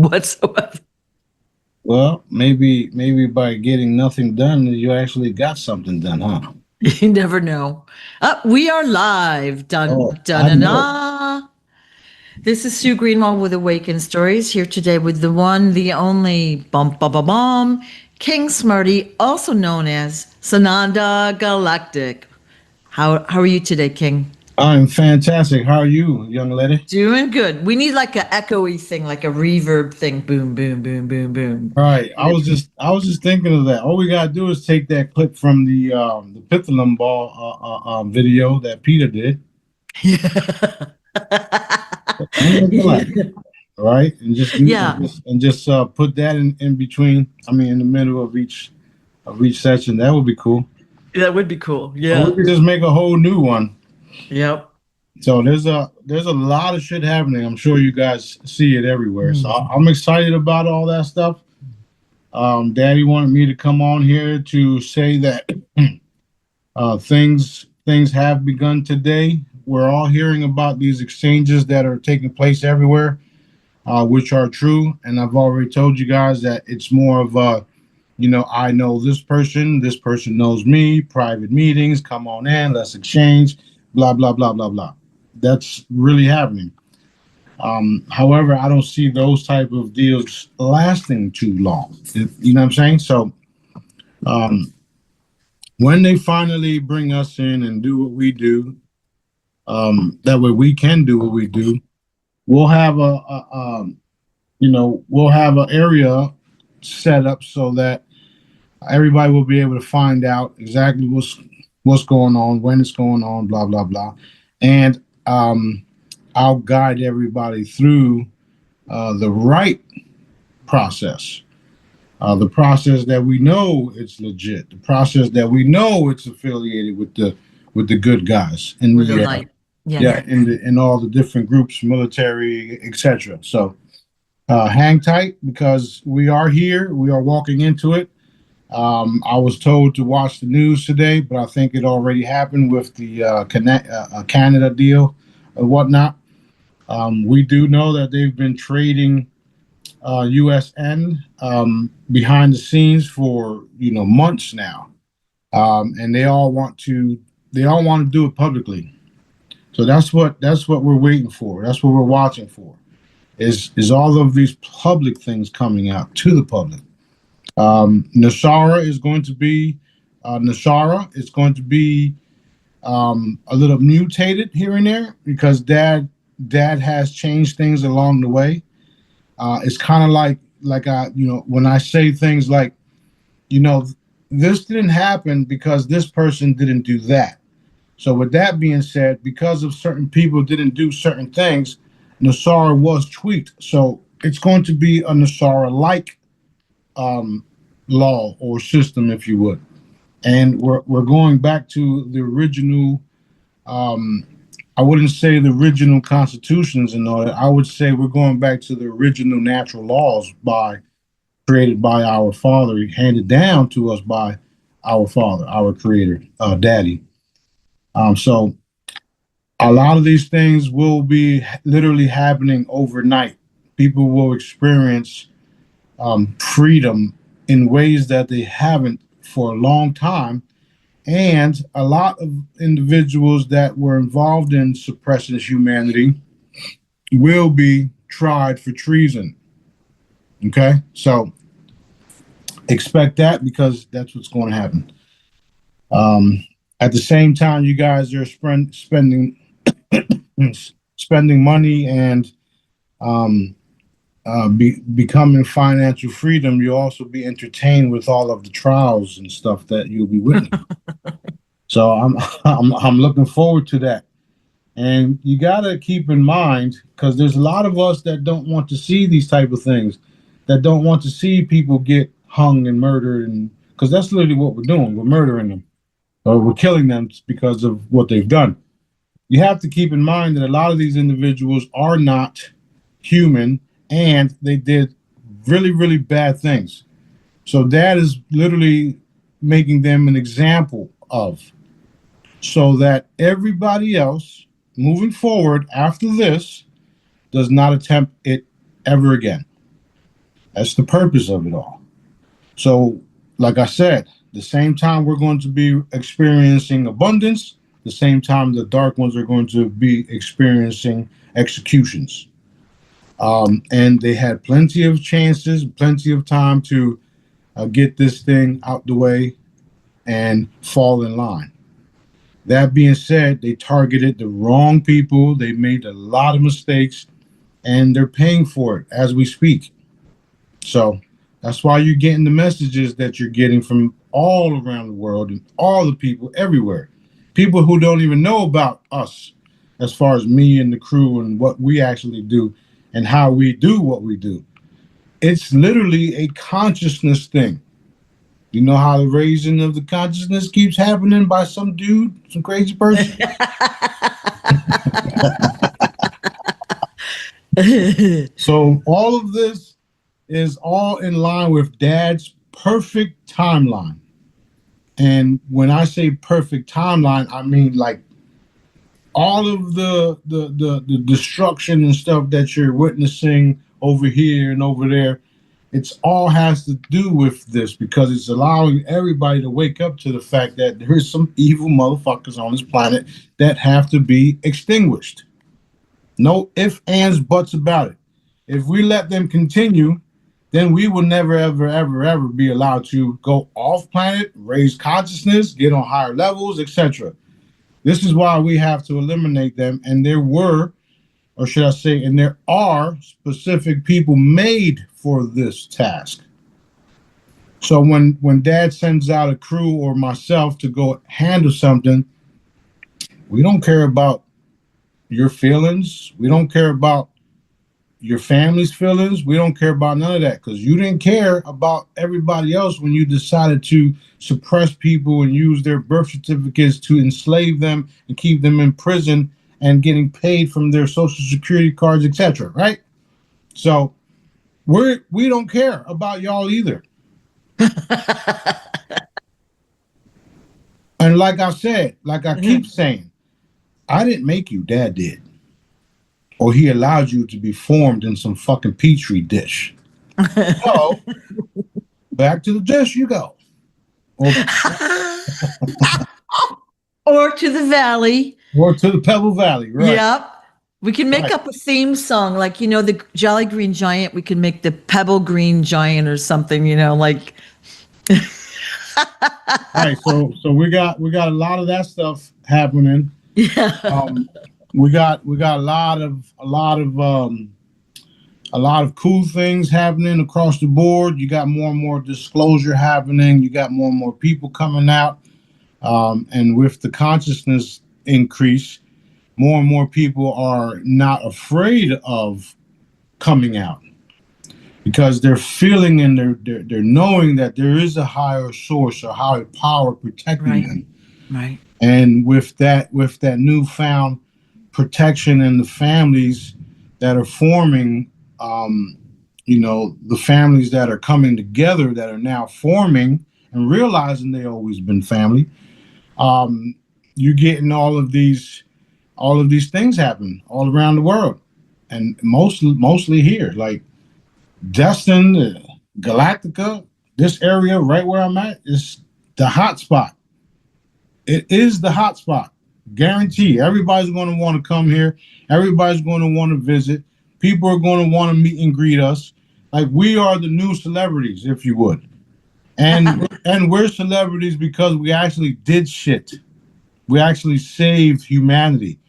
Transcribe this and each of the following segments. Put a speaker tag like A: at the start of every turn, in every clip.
A: whatsoever.
B: Well, maybe by getting nothing done, you actually got something done, huh?
A: You never know. We are live. Dun
B: Oh,
A: dun
B: I
A: dun.
B: know.
A: Dun. This is Sue Greenwald with Awaken Stories, here today with the one, the only, bum bum bum bum, King Smarty, also known as Sananda Galactic. How are you today, King?
B: I'm fantastic. How are you, young lady?
A: Doing good. We need like a echoey thing, like a reverb thing. Boom, boom, boom, boom, boom.
B: All right. I was just thinking of that. All we gotta do is take that clip from the Pithalum ball video that Peter did.
A: Yeah.
B: And the Galactic,
A: Yeah.
B: all right, and just do
A: Yeah,
B: and just put that in between. I mean, in the middle of each session. That would be cool.
A: that would be cool.
B: Or we
A: Yeah.
B: could just make a whole new one.
A: Yep.
B: So there's a lot of shit happening. I'm sure you guys see it everywhere. So
A: Hmm.
B: I'm excited about all that stuff. Daddy wanted me to come on here to say that things have begun today. We're all hearing about these exchanges that are taking place everywhere, which are true. And I've already told you guys that it's more of a, I know this person knows me, private meetings, come on in, let's exchange, blah, blah, blah, blah, blah. That's really happening. However, I don't see those type of deals lasting too long. You know what I'm saying? So um, when they finally bring us in and do what we do, that way we can do what we do. We'll have we'll have an area set up so that everybody will be able to find out exactly what's going on, when it's going on, blah blah blah, and I'll guide everybody through the right process, the process that we know it's legit, the process that we know it's affiliated with the good guys in
A: With the
B: the
A: light. Yeah.
B: yeah in all the different groups, military, etc. So hang tight because we are here. We are walking into it. I was told to watch the news today, but I think it already happened with the Canada deal and whatnot. We do know that they've been trading USN behind the scenes for months now, and they all want to do it publicly. So that's what we're waiting for. That's what we're watching for. Is all of these public things coming out to the public? Nasara is going to be Nasara. It's going to be a little mutated here and there because dad has changed things along the way. It's kind of like I when I say things like you know this didn't happen because this person didn't do that. So with that being said, because of certain people didn't do certain things, Nasara was tweaked. So it's going to be a Nasara like um, law or system, if you would. And we're going back to the original. Um, I wouldn't say the original constitutions and all that. I would say we're going back to the original natural laws by created by our father, handed down to us by our father, our creator, daddy. So a lot of these things will be literally happening overnight. People will experience freedom in ways that they haven't for a long time. And a lot of individuals that were involved in suppressing humanity will be tried for treason. Okay. So expect that because that's what's going to happen. Um, at the same time, you guys are spending money and um, becoming financial freedom, you'll also be entertained with all of the trials and stuff that you'll be witnessing. So I'm looking forward to that. And you got to keep in mind because there's a lot of us that don't want to see these type of things, that don't want to see people get hung and murdered, and because that's literally what we're doing. We're murdering them or we're killing them because of what they've done. You have to keep in mind that a lot of these individuals are not human and they did really, really bad things. So that is literally making them an example of, so that everybody else moving forward after this does not attempt it ever again. That's the purpose of it all. So, like I said, the same time we're going to be experiencing abundance, the same time the dark ones are going to be experiencing executions. And they had plenty of chances, plenty of time to get this thing out the way and fall in line. That being said, they targeted the wrong people. They made a lot of mistakes, and they're paying for it as we speak. So that's why you're getting the messages that you're getting from all around the world and all the people everywhere. People who don't even know about us, as far as me and the crew and what we actually do and how we do what we do. It's literally a consciousness thing. You know how the raising of the consciousness keeps happening by some dude, some crazy person? So all of this is all in line with dad's perfect timeline. And when I say perfect timeline, I mean like all of the destruction and stuff that you're witnessing over here and over there. It's all has to do with this because it's allowing everybody to wake up to the fact that there is some evil motherfuckers on this planet that have to be extinguished. No ifs, ands, buts about it. If we let them continue, then we will never, ever, ever, ever be allowed to go off planet, raise consciousness, get on higher levels, etc. This is why we have to eliminate them. And there were, or should I say, and there are specific people made for this task. So when dad sends out a crew or myself to go handle something, we don't care about your feelings. We don't care about your family's feelings. We don't care about none of that because you didn't care about everybody else when you decided to suppress people and use their birth certificates to enslave them and keep them in prison and getting paid from their social security cards, etc. Right? So we don't care about y'all either. And like I said, like I keep saying, I didn't make you, dad did. Or he allowed you to be formed in some fucking petri dish. So back to the dish you go. Or,
A: Or to the valley.
B: or to the Pebble Valley, right?
A: Yep. We can make
B: Right.
A: up a theme song, like, the Jolly Green Giant. We can make the Pebble Green Giant or something, like.
B: Right. So we got a lot of that stuff happening.
A: Yeah.
B: We got a lot of cool things happening across the board. You got more and more disclosure happening. You got more and more people coming out. And with the consciousness increase, more and more people are not afraid of coming out because they're feeling and they're knowing that there is a higher source or higher power protecting
A: Right.
B: them.
A: Right.
B: And with that newfound protection in the families that are forming, the families that are coming together that are now forming and realizing they always been family, you're getting all of these things happen all around the world, and mostly here, like Destin, Galactica, this area right where I'm at is the hot spot. It is the hot spot. Guarantee. Everybody's going to want to come here. Everybody's going to want to visit. People are going to want to meet and greet us. Like we are the new celebrities, if you would. And we're celebrities because we actually did shit. We actually saved humanity.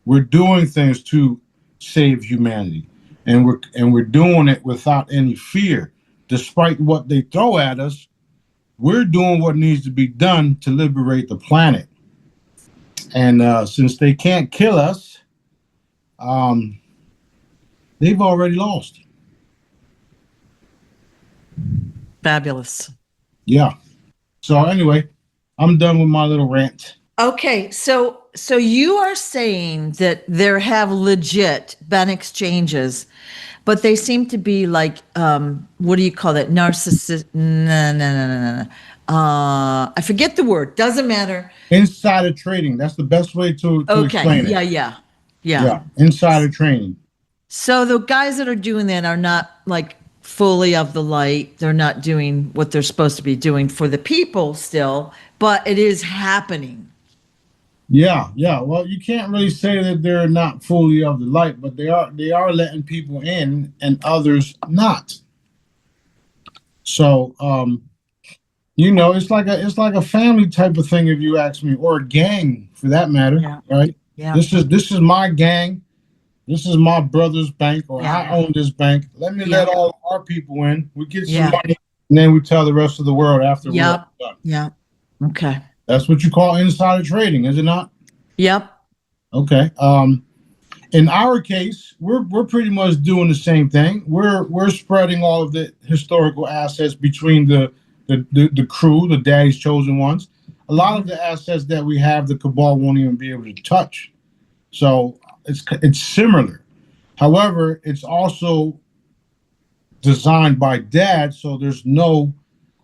B: We're doing things to save humanity. And we're doing it without any fear. Despite what they throw at us, we're doing what needs to be done to liberate the planet. And since they can't kill us, they've already lost.
A: Fabulous.
B: Yeah. So anyway, I'm done with my little rant.
A: Okay, so you are saying that there have legit been exchanges, but they seem to be like, what do you call that? Narcissist? No. I forget the word. Doesn't matter.
B: Insider trading. That's the best way to
A: Okay.
B: explain it.
A: Yeah.
B: Yeah. Insider trading.
A: So the guys that are doing that are not like fully of the light. They're not doing what they're supposed to be doing for the people still, but it is happening.
B: Yeah, yeah. Well, you can't really say that they're not fully of the light, but they are letting people in and others not. So, it's like a family type of thing if you ask me, or a gang for that matter,
A: Yeah.
B: right?
A: Yeah.
B: This is my gang. This is my brother's bank, or I
A: Yeah.
B: own this bank. Let me
A: Yeah.
B: let all our people in. We get some
A: Yeah.
B: money, and then we tell the rest of the world after we're all
A: Yep.
B: done.
A: Yep. Okay.
B: That's what you call insider trading, is it not?
A: Yep.
B: Okay. In our case, we're pretty much doing the same thing. We're spreading all of the historical assets between the crew, the daddy's chosen ones. A lot of the assets that we have, the cabal won't even be able to touch. So it's similar. However, it's also designed by dad, so there's no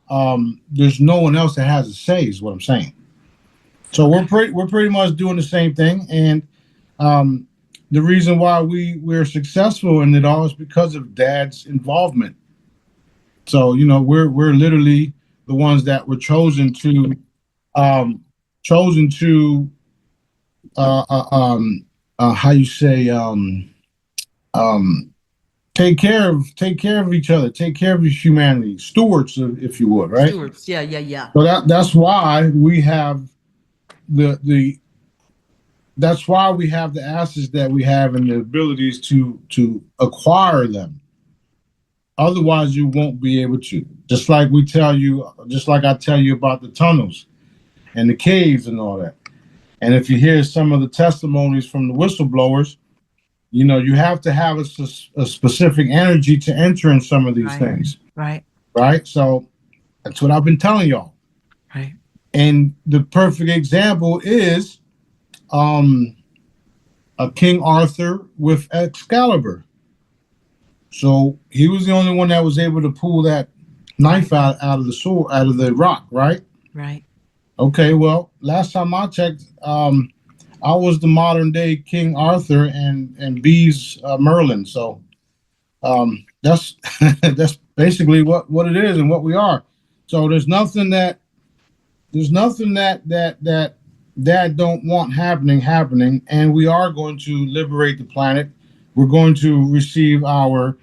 B: one else that has a say. Is what I'm saying. So we're pretty much doing the same thing, and um, the reason why we're successful in it all is because of dad's involvement. So we're literally the ones that were um, chosen to how you say um, take care of each other, take care of humanity, stewards, if you would, right?
A: Stewards. Yeah. Yeah. Yeah.
B: So that's why we have the that's why we have the assets that we have and the abilities to acquire them. Otherwise, you won't be able to. Just like I tell you about the tunnels and the caves and all that. And if you hear some of the testimonies from the whistleblowers, you have to have a specific energy to enter in some of these
A: Right.
B: things,
A: Right.
B: right? So that's what I've been telling y'all.
A: Right.
B: And the perfect example is um, a King Arthur with Excalibur. So he was the only one that was able to pull that knife out of the sword, out of the rock, right?
A: Right.
B: Okay, well, last time I checked, I was the modern day King Arthur and B's Merlin. So that's that's basically what it is and what we are. So there's nothing that that don't want happening, and we are going to liberate the planet. We're going to receive our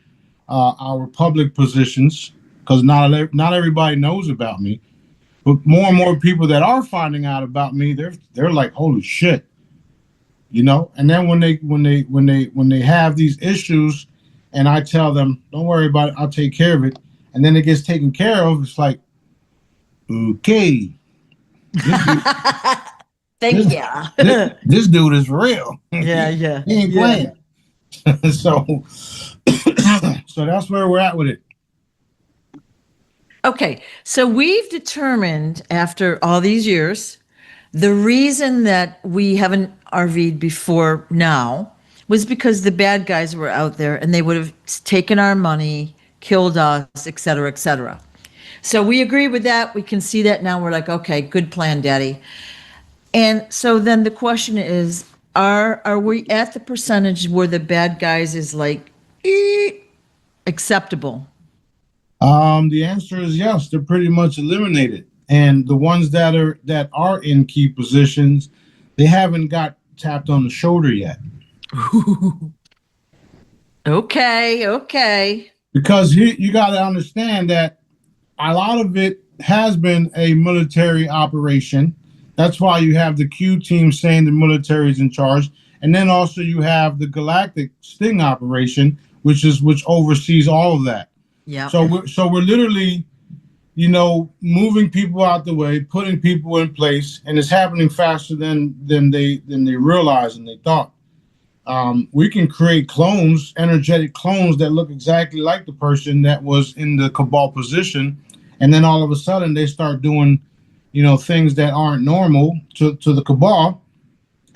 B: public positions because not everybody knows about me, but more and more people that are finding out about me, they're like, holy shit, And then when they have these issues, and I tell them, don't worry about it, I'll take care of it, and then it gets taken care of. It's like, okay, this dude,
A: Thank
B: this,
A: you.
B: this dude is for real.
A: Yeah.
B: he,
A: Yeah.
B: he ain't
A: Yeah.
B: playing. So so that's where we're at with it.
A: Okay. So we've determined after all these years, the reason that we haven't RV'd before now was because the bad guys were out there and they would have taken our money, killed us, et cetera, et cetera. So we agree with that. We can see that now. We're like, okay, good plan, Daddy. And so then the question is, are we at the percentage where the bad guys is like acceptable?
B: The answer is yes. They're pretty much eliminated, and the ones that are in key positions, they haven't got tapped on the shoulder yet.
A: Okay, okay.
B: Because you got to understand that a lot of it has been a military operation. That's why you have the Q team saying the military is in charge, and then also you have the Galactic sting operation, which oversees all of that.
A: Yeah.
B: So we're literally, moving people out the way, putting people in place, and it's happening faster than they realized and they thought. We can create clones, energetic clones that look exactly like the person that was in the cabal position, and then all of a sudden they start doing, things that aren't normal to the cabal,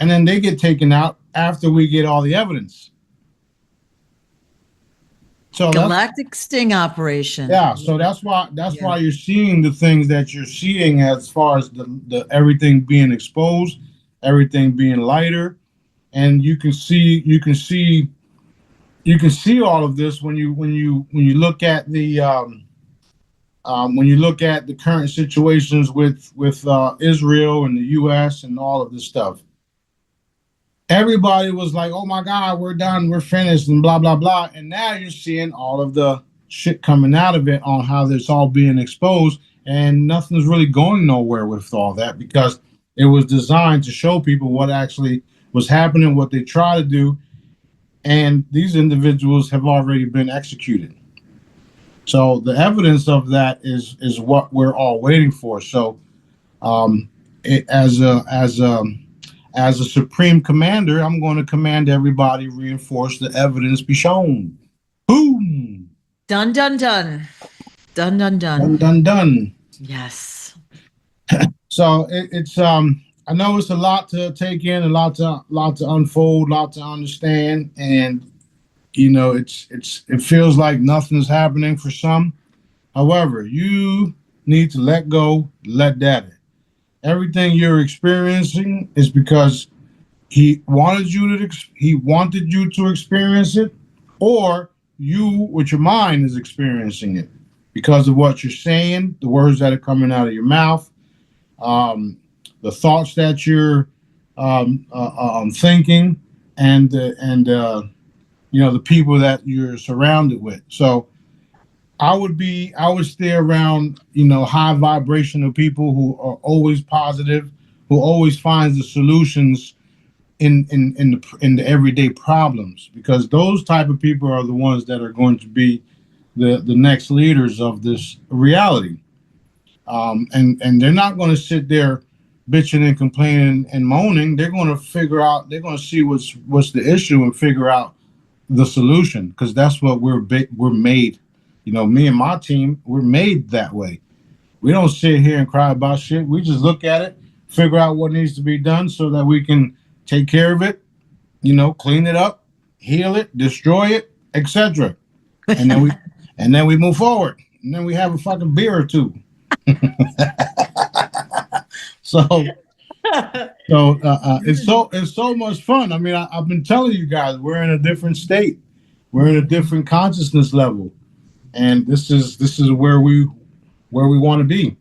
B: and then they get taken out after we get all the evidence. So
A: Galactic sting operation.
B: so that's why
A: Yeah.
B: you're seeing the things that you're seeing as far as the everything being exposed, everything being lighter, and you can see you can see all of this when you look at the when you look at the current situations with Israel and the U.S. and all of this stuff. Everybody was like, "Oh my God, we're done, we're finished," and blah blah blah. And now you're seeing all of the shit coming out of it on how it's all being exposed, and nothing's really going nowhere with all that because it was designed to show people what actually was happening, what they try to do, and these individuals have already been executed. So the evidence of that is what we're all waiting for. So um, it, as a supreme commander, I'm going to command everybody reinforce the evidence be shown. Boom.
A: Done, done, done. Done, done,
B: Done,
A: done.
B: done, done.
A: Yes.
B: So it's I know it's a lot to take in, a lot to unfold, a lot to understand, and it feels like nothing's happening for some. However, you need to let go, let that in. Everything you're experiencing is because he wanted you to experience it, or you with your mind is experiencing it because of what you're saying, the words that are coming out of your mouth, um, the thoughts that you're thinking, and the people that you're surrounded with. So I would stay around, high vibrational people who are always positive, who always finds the solutions in the everyday problems, because those type of people are the ones that are going to be the next leaders of this reality. And they're not going to sit there bitching and complaining and moaning. They're going to figure out. They're going to see what's the issue and figure out the solution, because that's what we're made. Me and my team, we're made that way. We don't sit here and cry about shit. We just look at it, figure out what needs to be done so that we can take care of it, clean it up, heal it, destroy it, etc. And then we move forward. And then we have a fucking beer or two. So it's so much fun. I mean, I've been telling you guys, we're in a different state. We're in a different consciousness level, and this is where we want to be.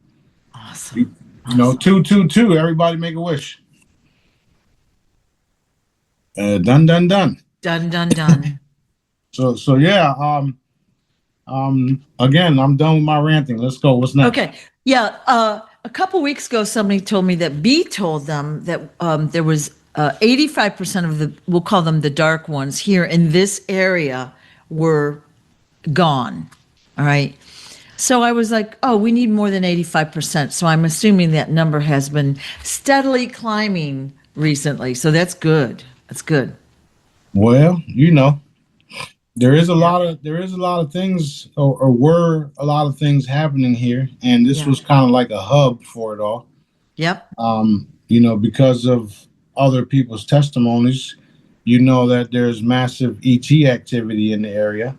A: Awesome.
B: Awesome. 222. Everybody make a wish. Done, done, done.
A: Done, done, done.
B: So yeah. Again, I'm done with my ranting. Let's go. What's next?
A: Okay. Yeah. A couple weeks ago, somebody told me that B told them that there was 85% of we'll call them the dark ones here in this area were gone. All right. So I was like, oh, we need more than 85%. So I'm assuming that number has been steadily climbing recently. So that's good. That's good.
B: Well, there is a lot of things, or were a lot of things happening here, and this was kind of like a hub for it all.
A: Yep.
B: Because of other people's testimonies, that there's massive ET activity in the area,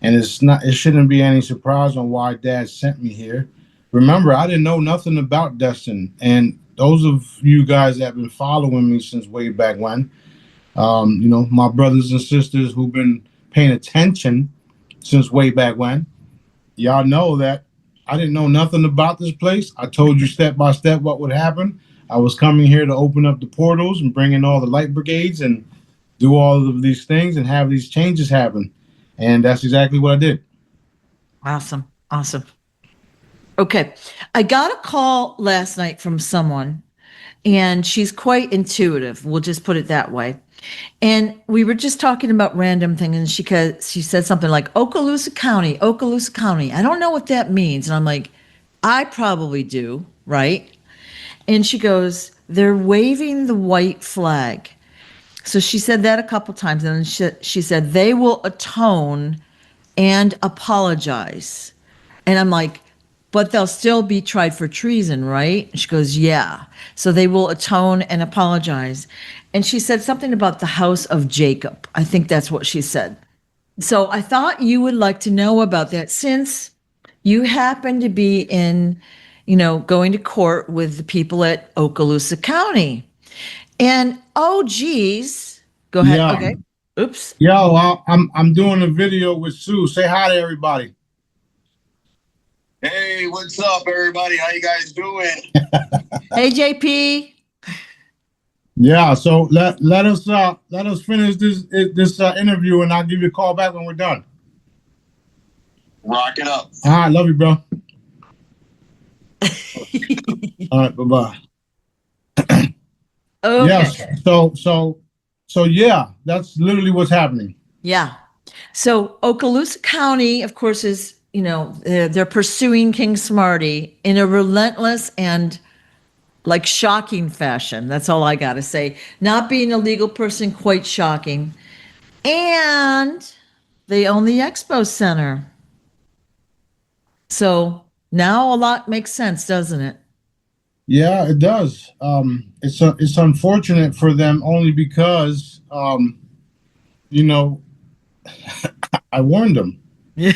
B: and it shouldn't be any surprise on why Dad sent me here. Remember, I didn't know nothing about Destin, and those of you guys that have been following me since way back when, my brothers and sisters who've been paying attention since way back when, y'all know that I didn't know nothing about this place. I told you step by step what would happen. I was coming here to open up the portals and bring in all the light brigades and do all of these things and have these changes happen. And that's exactly what I did.
A: Awesome. Awesome. Okay. I got a call last night from someone, and she's quite intuitive. We'll just put it that way. And we were just talking about random things, and she said something like Okaloosa County, Okaloosa County. I don't know what that means. And I'm like, I probably do, right? And she goes, they're waving the white flag. So she said that a couple times, and then she said they will atone and apologize. And I'm like, but they'll still be tried for treason, right? She goes, yeah. So they will atone and apologize. And she said something about the house of Jacob. I think that's what she said. So I thought you would like to know about that, since you happen to be going to court with the people at Okaloosa County. And oh, geez. Go ahead.
B: Yeah.
A: Okay. Oops.
B: Yo, I'm doing a video with Sue. Say hi to everybody.
C: Hey, what's up, everybody? How you guys doing?
A: Hey, JP.
B: Yeah, so let us finish this interview, and I'll give you a call back when we're done.
C: Rock it up.
B: All right, love you, bro. All right, bye-bye.
A: Okay.
B: Yes. So yeah, that's literally what's happening.
A: Yeah. So Okaloosa County, of course, is, they're pursuing King Smarty in a relentless and like shocking fashion. That's all I got to say. Not being a legal person, quite shocking. And they own the Expo Center. So now a lot makes sense, doesn't it?
B: Yeah, it does. It's unfortunate for them only because you know, I warned them.
A: Yeah,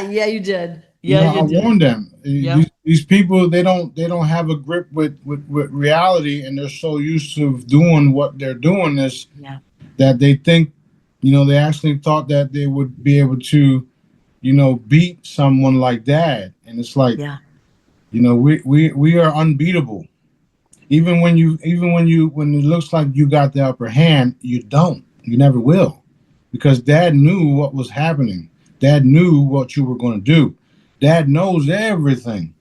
A: yeah, you did.
B: You
A: Yeah,
B: know,
A: you
B: I
A: did.
B: warned them.
A: Yep.
B: These people, they don't have a grip with reality, and they're so used to doing what they're doing this
A: Yeah.
B: that they think, they actually thought that they would be able to, beat someone like that. And it's like,
A: Yeah.
B: we are unbeatable. When it looks like you got the upper hand, you don't. You never will. Because dad knew what was happening. Dad knew what you were going to do. Dad knows everything.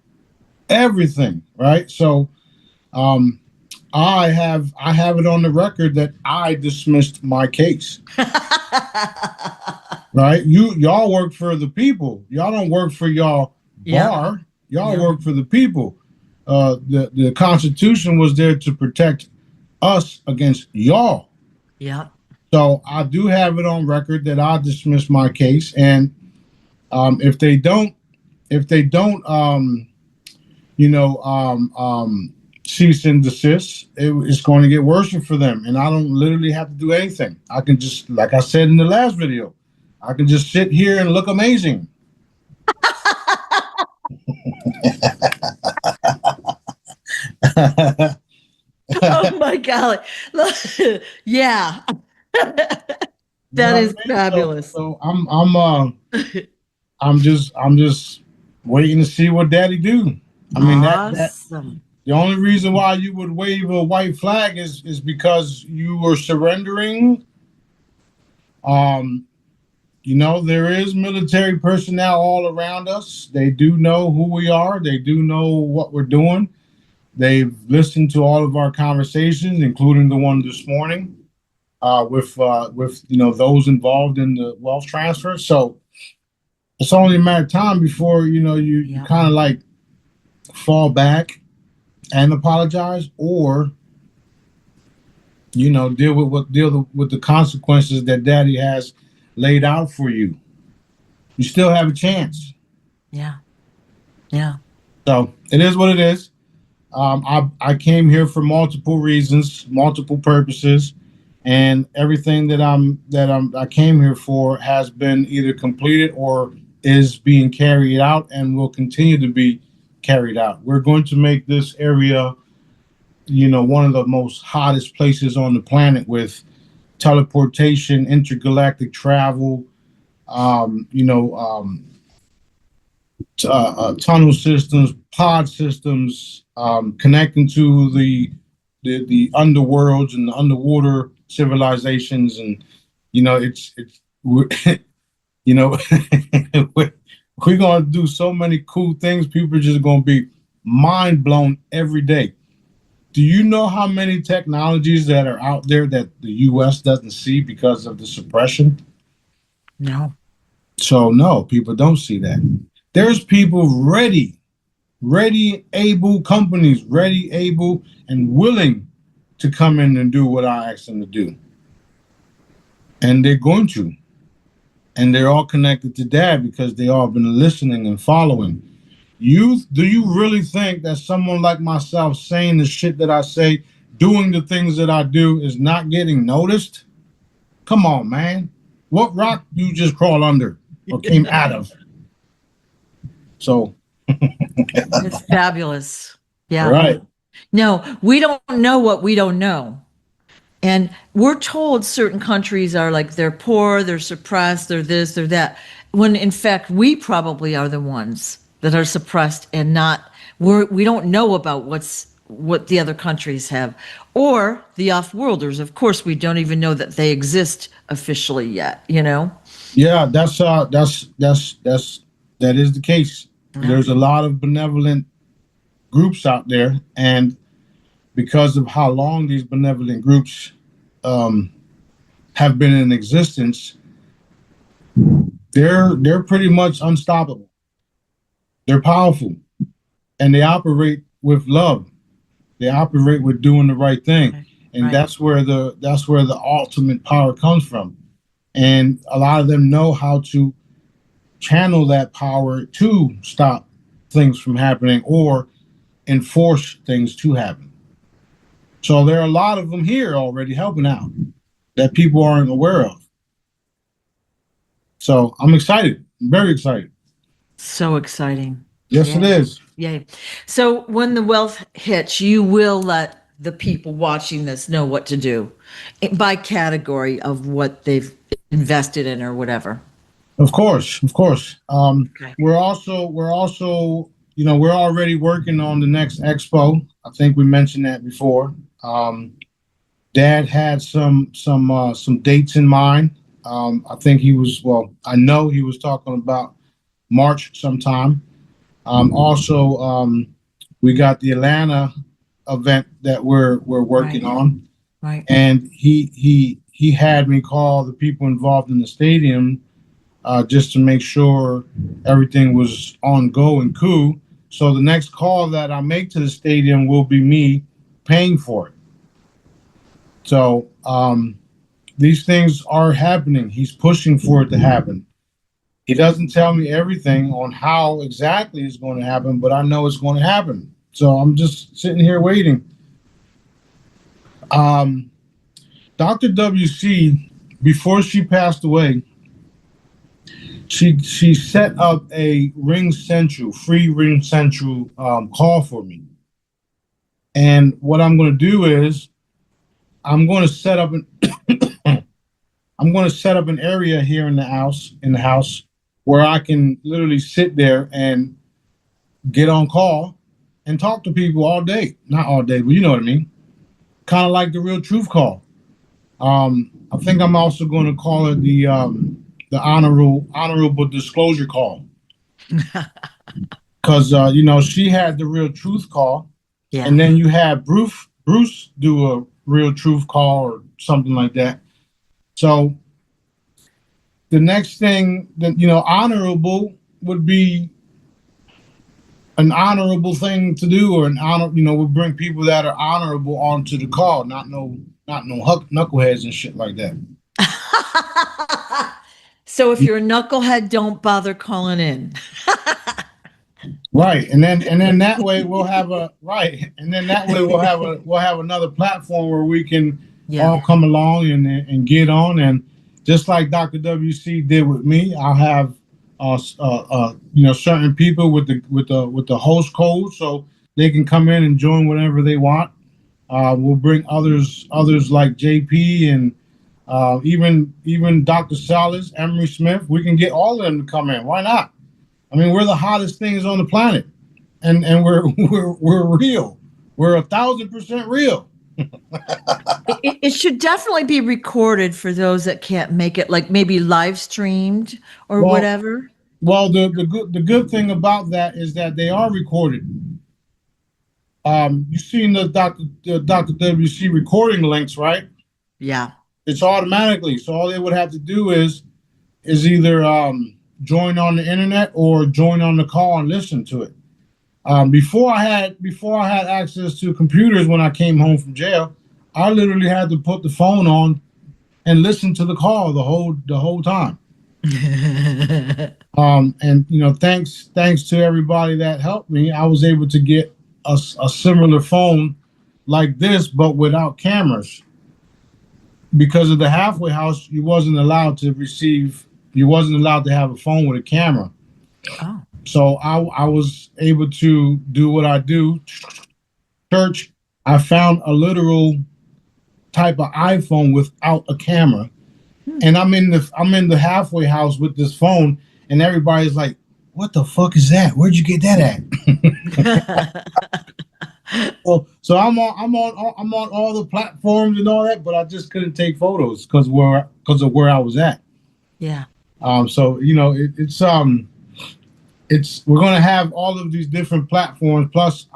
B: Everything, right? So I have it on the record that I dismissed my case. Right? Y'all work for the people. Y'all don't work for y'all bar. Y'all work for the people. The Constitution was there to protect us against y'all.
A: Yeah.
B: So I do have it on record that I dismissed my case, and if they don't, cease and desist, it's going to get worse for them. And I don't literally have to do anything. I can just, like I said in the last video, I can just sit here and look amazing.
A: Oh my God. Yeah. That is fabulous.
B: So I'm just waiting to see what Daddy do. I mean that
A: Awesome.
B: the only reason why you would wave a white flag is because you were surrendering. There is military personnel all around us. They do know who we are. They do know what we're doing. They've listened to all of our conversations, including the one this morning, with those involved in the wealth transfer. So it's only a matter of time before you kind of like fall back and apologize, or deal with the consequences that Daddy has laid out for you. You still have a chance.
A: Yeah. Yeah.
B: So it is what it is. I came here for multiple reasons, multiple purposes, and everything that I came here for has been either completed or is being carried out and will continue to be carried out. We're going to make this area, one of the most hottest places on the planet with teleportation, intergalactic travel, tunnel systems, pod systems, connecting to the underworlds and the underwater civilizations, and it's we're, we're gonna do so many cool things. People are just gonna be mind blown every day. Do you know how many technologies that are out there that the U.S. doesn't see because of the suppression?
A: No.
B: So no, people don't see that. There's people ready, able companies, ready, able, and willing to come in and do what I asked them to do. And they're going to. And they're all connected to Dad because they all been listening and following. Do you really think that someone like myself saying the shit that I say, doing the things that I do is not getting noticed? Come on, man. What rock do you just crawl under or came out of? So
A: It's fabulous. Yeah.
B: right.
A: No, we don't know what we don't know. And we're told certain countries are like they're poor, they're suppressed, they're this, they're that. When in fact we probably are the ones that are suppressed and not we don't know about what the other countries have. Or the off-worlders. Of course, we don't even know that they exist officially yet, you know?
B: Yeah, that is the case.
A: Yeah.
B: There's a lot of benevolent groups out there, and because of how long these benevolent groups have been in existence, they're pretty much unstoppable. They're powerful, and they operate with love. They operate with doing the right thing,
A: Right.
B: and
A: Right.
B: that's where the ultimate power comes from. And a lot of them know how to channel that power to stop things from happening or enforce things to happen. So there are a lot of them here already helping out that people aren't aware of. So I'm excited. I'm very excited.
A: So exciting.
B: Yes, it
A: Yay.
B: is.
A: Yay. So when the wealth hits, you will let the people watching this know what to do by category of what they've invested in or whatever.
B: Of course, of course.
A: Okay.
B: We're also, we're already working on the next expo. I think we mentioned that before. Dad had some dates in mind. I think I know he was talking about March sometime. Also, we got the Atlanta event that we're working
A: Right.
B: on,
A: Right.
B: and he had me call the people involved in the stadium just to make sure everything was on go and cool. So the next call that I make to the stadium will be me paying for it. So these things are happening. He's pushing for it to happen. He doesn't tell me everything on how exactly it's going to happen, but I know it's going to happen. So I'm just sitting here waiting. Dr. WC, before she passed away, she set up a free Ring Central call for me. And what I'm going to do is I'm going to set up an area here in the house where I can literally sit there and get on call and talk to people all day. Not all day, but you know what I mean. Kind of like the Real Truth Call. I think I'm also going to call it the honorable disclosure call. Because she had the Real Truth Call,
A: Yeah.
B: and then you had Bruce do a Real Truth Call or something like that. So the next thing that honorable would be an honorable thing to do, or an honor. We'll bring people that are honorable onto the call, not no knuckleheads and shit like that.
A: So if you're a knucklehead, don't bother calling in.
B: Right, and then that way we'll have another platform where we can all come along and get on, and just like Dr. WC did with me, I'll have certain people with the host code, so they can come in and join whatever they want. We'll bring others like JP and even Dr. Salas, Emery Smith. We can get all of them to come in. Why not? I mean, we're the hottest things on the planet, and we're real. We're 1,000% real.
A: It should definitely be recorded for those that can't make it, like maybe live streamed or whatever.
B: Well, the good thing about that is that they are recorded. You've seen the Dr. WC recording links, right?
A: Yeah.
B: It's automatically. So all they would have to do is either join on the internet or join on the call and listen to it. Before I had access to computers when I came home from jail, I literally had to put the phone on and listen to the call the whole time. And thanks to everybody that helped me, I was able to get a similar phone like this, but without cameras. Because of the halfway house, you wasn't allowed to have a phone with a camera.
A: Oh.
B: So I was able to do what I do. Church, I found a literal type of iPhone without a camera. And I'm in the halfway house with this phone, and everybody's like, "What the fuck is that? Where'd you get that at?" So I'm on all the platforms and all that, but I just couldn't take photos because of where I was at.
A: Yeah.
B: So it's we're gonna have all of these different platforms. Plus,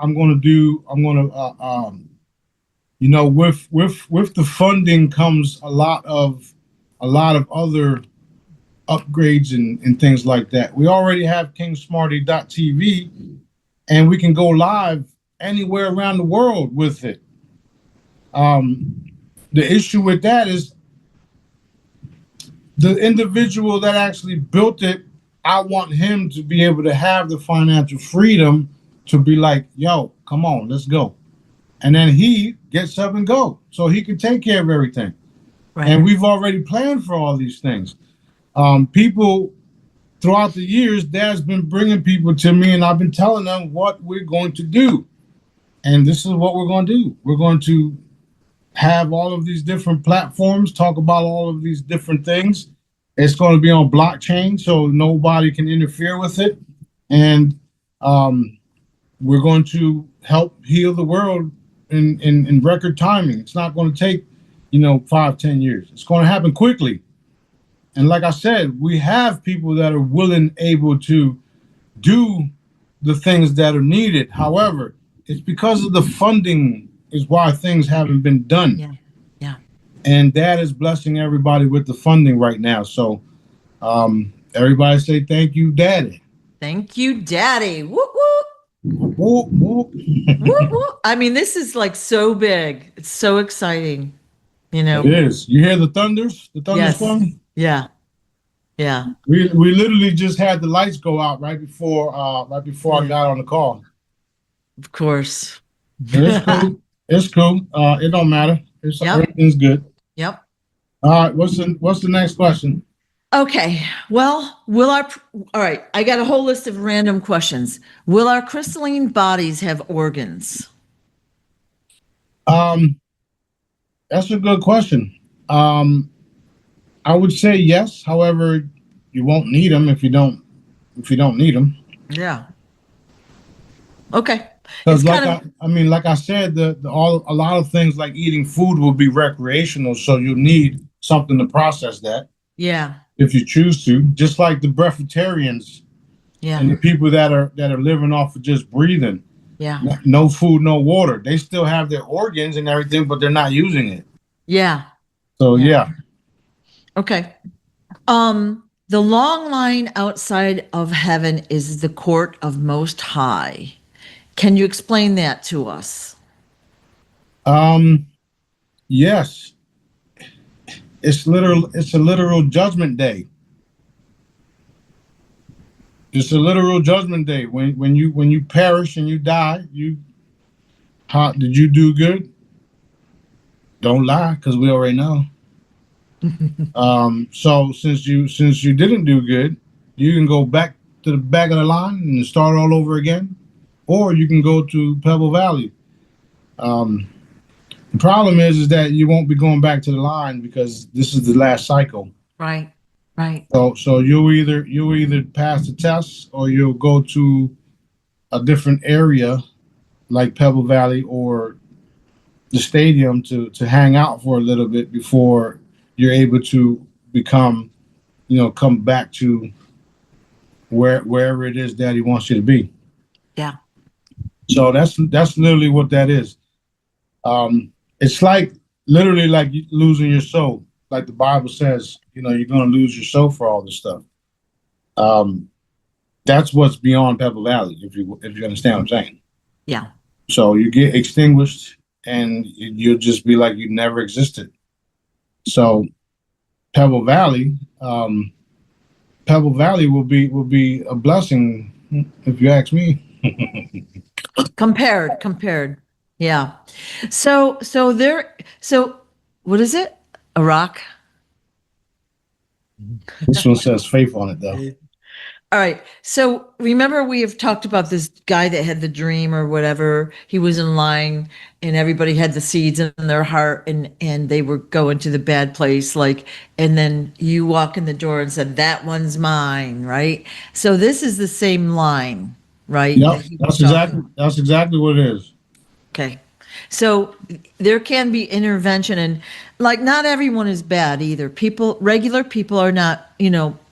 B: with the funding comes a lot of other upgrades and things like that. We already have kingsmarty.tv, and we can go live anywhere around the world with it. The issue with that is the individual that actually built it. I want him to be able to have the financial freedom to be like, yo, come on, let's go. And then he gets up and go so he can take care of everything.
A: Right.
B: And we've already planned for all these things. People throughout the years, Dad's been bringing people to me, and I've been telling them what we're going to do. And this is what we're going to do. We're going to have all of these different platforms, talk about all of these different things. It's going to be on blockchain, so nobody can interfere with it. And we're going to help heal the world in record timing. It's not going to take, 5-10 years. It's going to happen quickly. And like I said, we have people that are willing, able to do the things that are needed. However, it's because of the funding is why things haven't been done.
A: Yeah. Yeah.
B: And Dad is blessing everybody with the funding right now. So everybody say thank you, Daddy.
A: Thank you, Daddy. Whoop, whoop.
B: Whoop, whoop.
A: Whoop, whoop. I mean, this is like so big. It's so exciting.
B: It is. You hear the thunders? The
A: Yes.
B: thunderstorm?
A: Yeah. Yeah.
B: We literally just had the lights go out right before I got on the call.
A: Of course.
B: It's cool. It's cool. It don't matter. Everything's good.
A: Yep.
B: All right. What's the next question?
A: Okay. Well, all right. I got a whole list of random questions. Will our crystalline bodies have organs?
B: That's a good question. I would say yes. However, you won't need them if you don't need them.
A: Yeah. Okay.
B: Because like I said, a lot of things like eating food will be recreational, so you need something to process that.
A: Yeah.
B: If you choose to, just like the breatharians,
A: Yeah.
B: and the people that are living off of just breathing.
A: Yeah.
B: No food, no water. They still have their organs and everything, but they're not using it.
A: Yeah.
B: So yeah.
A: Okay. The long line outside of heaven is the court of Most High. Can you explain that to us?
B: Yes. It's a literal judgment day. It's a literal judgment day. When you perish and you die, did you do good? Don't lie, because we already know. So since you didn't do good, you can go back to the back of the line and start all over again, or you can go to Pebble Valley. The problem is that you won't be going back to the line because this is the last cycle.
A: Right. Right.
B: So you'll either pass the test or you'll go to a different area like Pebble Valley or the stadium to hang out for a little bit before you're able to come back to wherever it is Daddy wants you to be.
A: Yeah.
B: So that's literally what that is. It's like literally like losing your soul. Like the Bible says, you're going to lose your soul for all this stuff. That's what's beyond Pebble Valley, if you understand what I'm saying.
A: Yeah.
B: So you get extinguished and you'll just be like you never existed. So Pebble Valley will be a blessing if you ask me.
A: Compared. Yeah. So what is it? A rock?
B: This one says faith on it though.
A: All right. So remember, we have talked about this guy that had the dream or whatever. He was in line, and everybody had the seeds in their heart, and they were going to the bad place. Like, and then you walk in the door and said, "That one's mine," right? So this is the same line, right?
B: Yep,
A: That he was talking.
B: that's exactly what it is.
A: Okay. So there can be intervention, and like not everyone is bad either. Regular people are not,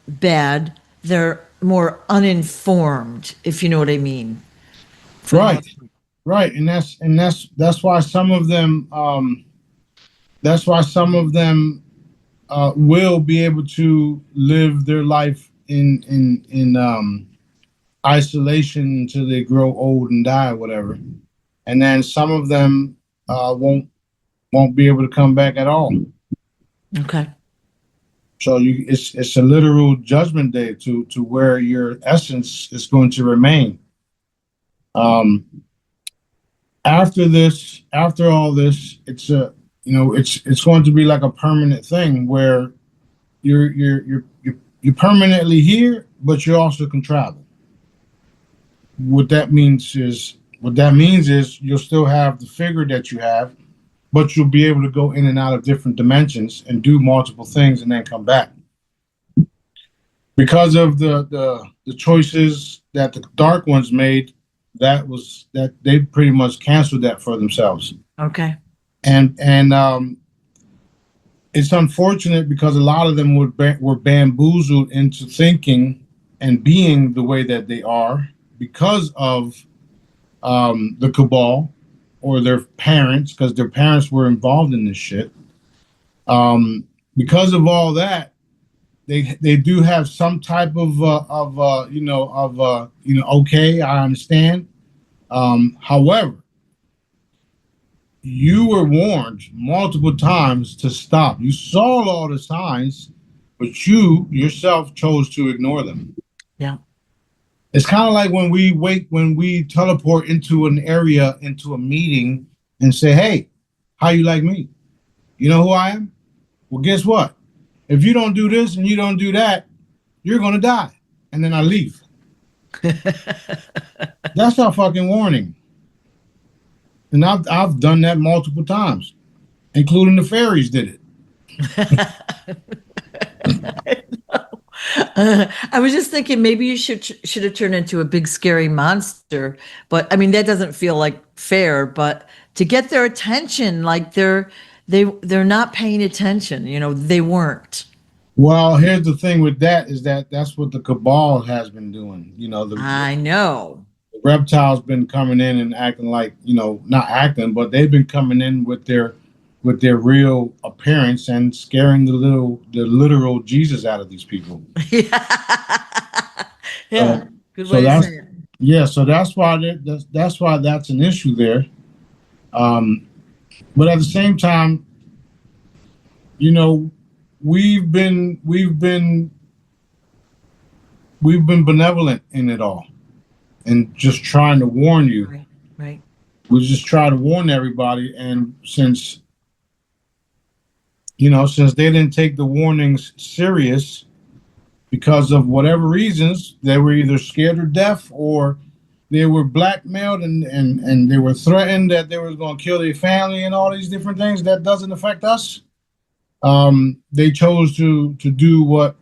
A: bad. They're more uninformed, if you know what I mean. For the
B: Right,
A: most part.
B: right, and that's why some of them will be able to live their life in isolation until they grow old and die or whatever, and then some of them won't be able to come back at all.
A: Okay.
B: So it's a literal judgment day to where your essence is going to remain. Um, after all this, it's going to be like a permanent thing where you're permanently here, but you also can travel. What that means is you'll still have the figure that you have, but you'll be able to go in and out of different dimensions and do multiple things and then come back. Because of the choices that the dark ones made, that they pretty much canceled that for themselves.
A: Okay.
B: And it's unfortunate because a lot of them were bamboozled into thinking and being the way that they are because of the cabal or their parents, because their parents were involved in this shit. Because of all that, they do have some type of okay, I understand. However, you were warned multiple times to stop. You saw all the signs, but you yourself chose to ignore them.
A: Yeah.
B: It's kind of like when we teleport into an area, into a meeting, and say, "Hey, how you like me? You know who I am? Well, guess what? If you don't do this and you don't do that, you're gonna die." And then I leave. That's our fucking warning. And I've done that multiple times, including the fairies did it.
A: I was just thinking maybe you should have turned into a big scary monster, but I mean that doesn't feel like fair. But to get their attention, like they're not paying attention. They weren't.
B: Well, here's the thing with that is that's what the cabal has been doing.
A: I know.
B: The reptiles been coming in and acting like, not acting, but they've been coming in with their real appearance and scaring the literal Jesus out of these people.
A: Yeah.
B: So,
A: Yeah. Good
B: so
A: way to
B: that's
A: say it.
B: yeah. So that's why that's an issue there. Um, but at the same time, you know, we've been benevolent in it all, and just trying to warn you.
A: Right. Right.
B: We just try to warn everybody, and since they didn't take the warnings serious because of whatever reasons, they were either scared to death or they were blackmailed and they were threatened that they were going to kill their family and all these different things that doesn't affect us. They chose to do what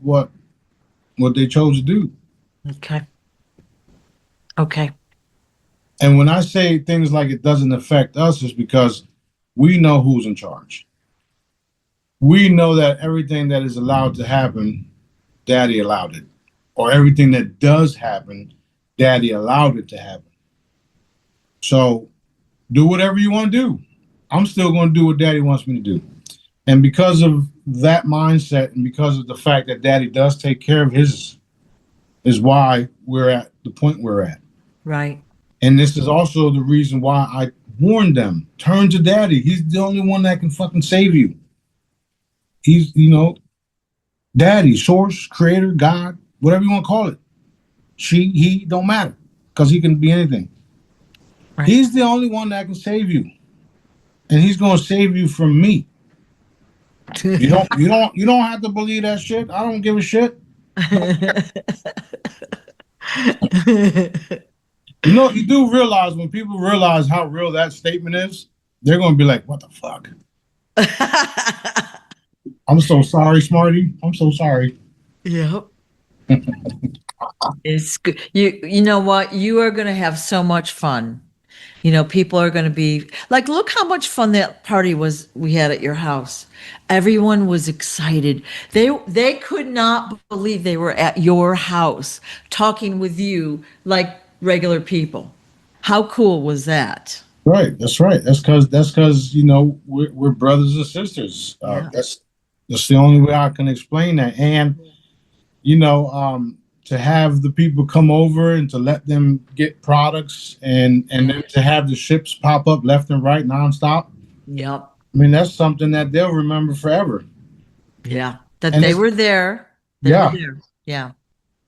B: they chose to do.
A: Okay. Okay.
B: And when I say things like it doesn't affect us, it's because we know who's in charge. We know that everything that is allowed to happen, Daddy allowed it. Or everything that does happen, Daddy allowed it to happen. So do whatever you want to do. I'm still going to do what Daddy wants me to do. And because of that mindset and because of the fact that Daddy does take care of his, is why we're at the point we're at.
A: Right.
B: And this is also the reason why I warned them, turn to Daddy. He's the only one that can fucking save you. He's, Daddy, source, creator, God, whatever you want to call it. He, don't matter, because he can be anything.
A: Right.
B: He's the only one that can save you. And he's going to save you from me. You don't have to believe that shit. I don't give a shit. You know, you do realize when people realize how real that statement is, they're going to be like, "What the fuck? I'm so sorry, Smarty. I'm so sorry."
A: Yep. It's good. You know what? You are going to have so much fun. You know, people are going to be like, look how much fun that party was we had at your house. Everyone was excited. They could not believe they were at your house talking with you like regular people. How cool was that?
B: Right. That's right. That's because you know we're brothers and sisters.
A: Yeah.
B: That's the only way I can explain that. And you know, to have the people come over and to let them get products and then to have the ships pop up left and right nonstop.
A: Yep.
B: I mean, that's something that they'll remember forever.
A: Yeah. That
B: And
A: they
B: it's
A: were there. They were
B: yeah,
A: there. Yeah.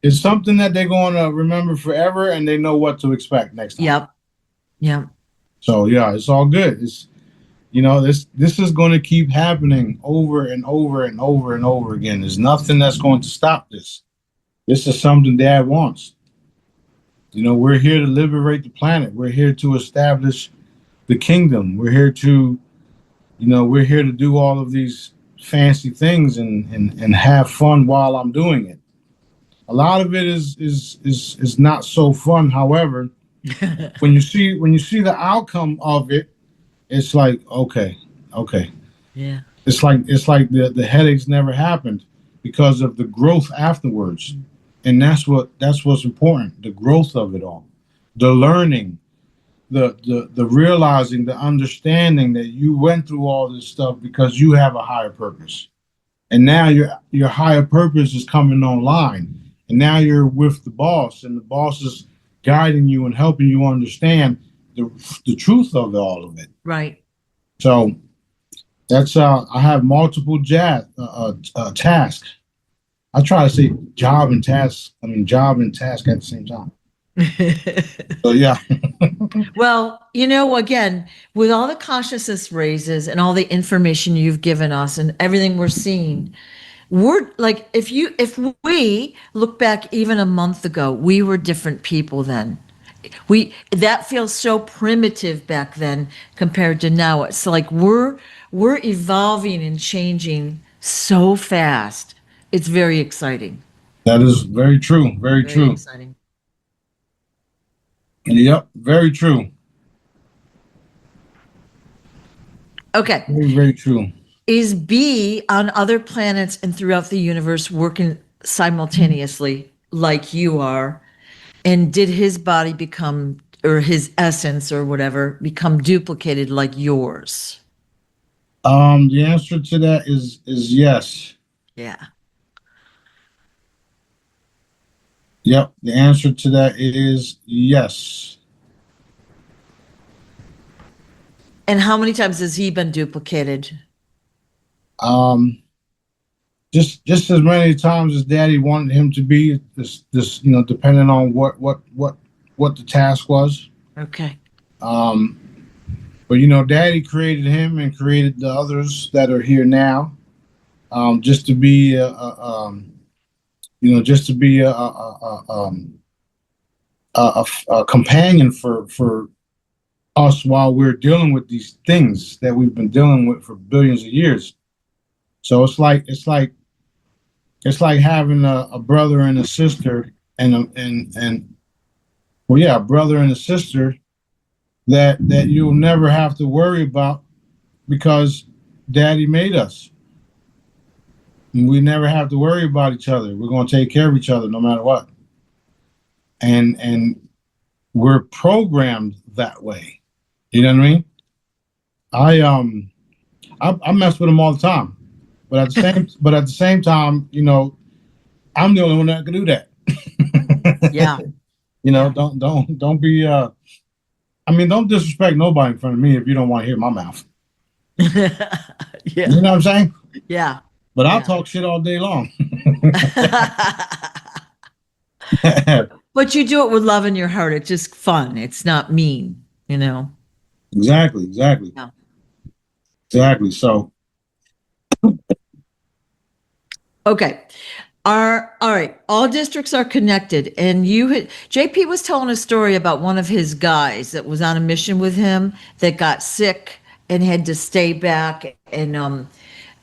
B: it's something that they're going to remember forever, and they know what to expect next time.
A: Yep. Yep.
B: So yeah, it's all good. It's you know this is going to keep happening over and over and over and over again. There's nothing that's going to stop this. This is something Dad wants. You know, we're here to liberate the planet. We're here to establish the kingdom. We're here to, you know, we're here to do all of these fancy things and have fun while I'm doing it. A lot of it is not so fun. However, when you see the outcome of it, it's like okay.
A: Yeah.
B: It's like the headaches never happened because of the growth afterwards. And that's what's important, the growth of it all. The learning, the realizing, the understanding that you went through all this stuff because you have a higher purpose. And now your higher purpose is coming online. And now you're with the boss and the boss is guiding you and helping you understand the truth of all of it.
A: Right.
B: So that's I have multiple tasks. I try to say job and task. I mean job and task at the same time. So yeah,
A: Well, you know, again, with all the consciousness raises and all the information you've given us and everything we're seeing, we're like, if we look back even a month ago, we were different people then. That feels so primitive back then compared to now. It's like we're evolving and changing so fast. It's very exciting.
B: that is very true. Very
A: Very
B: true.
A: exciting.
B: Yep, very true.
A: Okay.
B: Very, very true.
A: Is B on other planets and throughout the universe working simultaneously like you are? And did his body become, or his essence or whatever, become duplicated like yours?
B: The answer to that is yes.
A: Yeah.
B: Yep, the answer to that is yes.
A: And how many times has he been duplicated?
B: Um, just as many times as Daddy wanted him to be. This you know, depending on what the task was.
A: Okay.
B: Um, but you know, Daddy created him and created the others that are here now. Just to be you know, just to be a companion for us while we're dealing with these things that we've been dealing with for billions of years. So it's like having a brother and a sister and well, yeah, a brother and a sister that you'll never have to worry about because Daddy made us. And we never have to worry about each other. We're going to take care of each other no matter what. And we're programmed that way. You know what I mean? I mess with them all the time, but at the same time, you know, I'm the only one that can do that.
A: Yeah.
B: You know, don't be I mean, don't disrespect nobody in front of me if you don't want to hear my mouth.
A: Yeah.
B: You know what I'm saying?
A: Yeah.
B: But I'll
A: Yeah.
B: talk shit all day long.
A: But you do it with love in your heart. It's just fun. It's not mean, you know?
B: Exactly.
A: Yeah.
B: Exactly. So
A: Okay. All right. All districts are connected, and JP was telling a story about one of his guys that was on a mission with him that got sick and had to stay back. And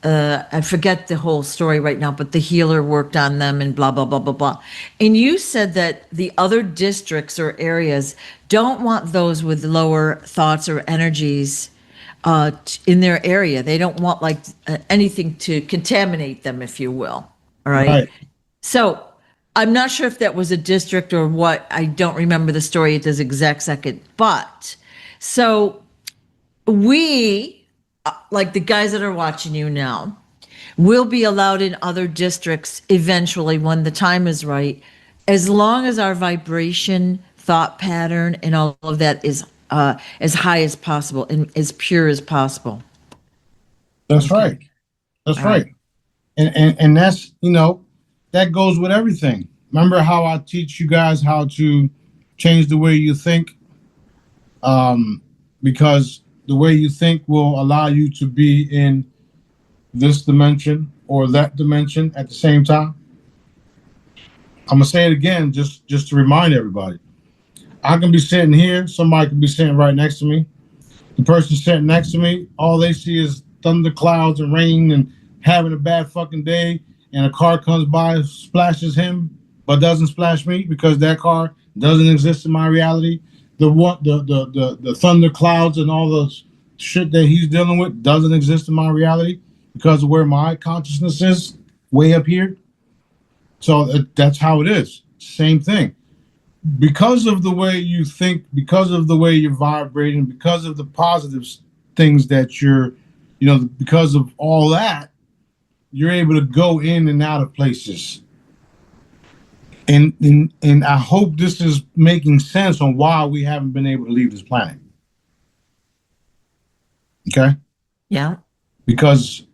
A: I forget the whole story right now, but the healer worked on them and blah blah blah blah blah. And you said that the other districts or areas don't want those with lower thoughts or energies in their area. They don't want like anything to contaminate them, if you will. All right.
B: Right.
A: So I'm not sure if that was a district or what. I don't remember the story at this exact second. But so we, like the guys that are watching you now, will be allowed in other districts eventually when the time is right, as long as our vibration, thought pattern, and all of that is as high as possible and as pure as possible.
B: That's right. That's right. And that's, that goes with everything. Remember how I teach you guys how to change the way you think? Because the way you think will allow you to be in this dimension or that dimension at the same time. I'm gonna say it again, just to remind everybody. I can be sitting here, somebody can be sitting right next to me. The person sitting next to me, all they see is thunder clouds and rain and having a bad fucking day, and a car comes by, splashes him, but doesn't splash me because that car doesn't exist in my reality. The thunder clouds and all the shit that he's dealing with doesn't exist in my reality because of where my consciousness is, way up here. So that's how it is. Same thing. Because of the way you think, because of the way you're vibrating, because of the positive things that you're, because of all that, you're able to go in and out of places. And I hope this is making sense on why we haven't been able to leave this planet. Okay?
A: Yeah.
B: Because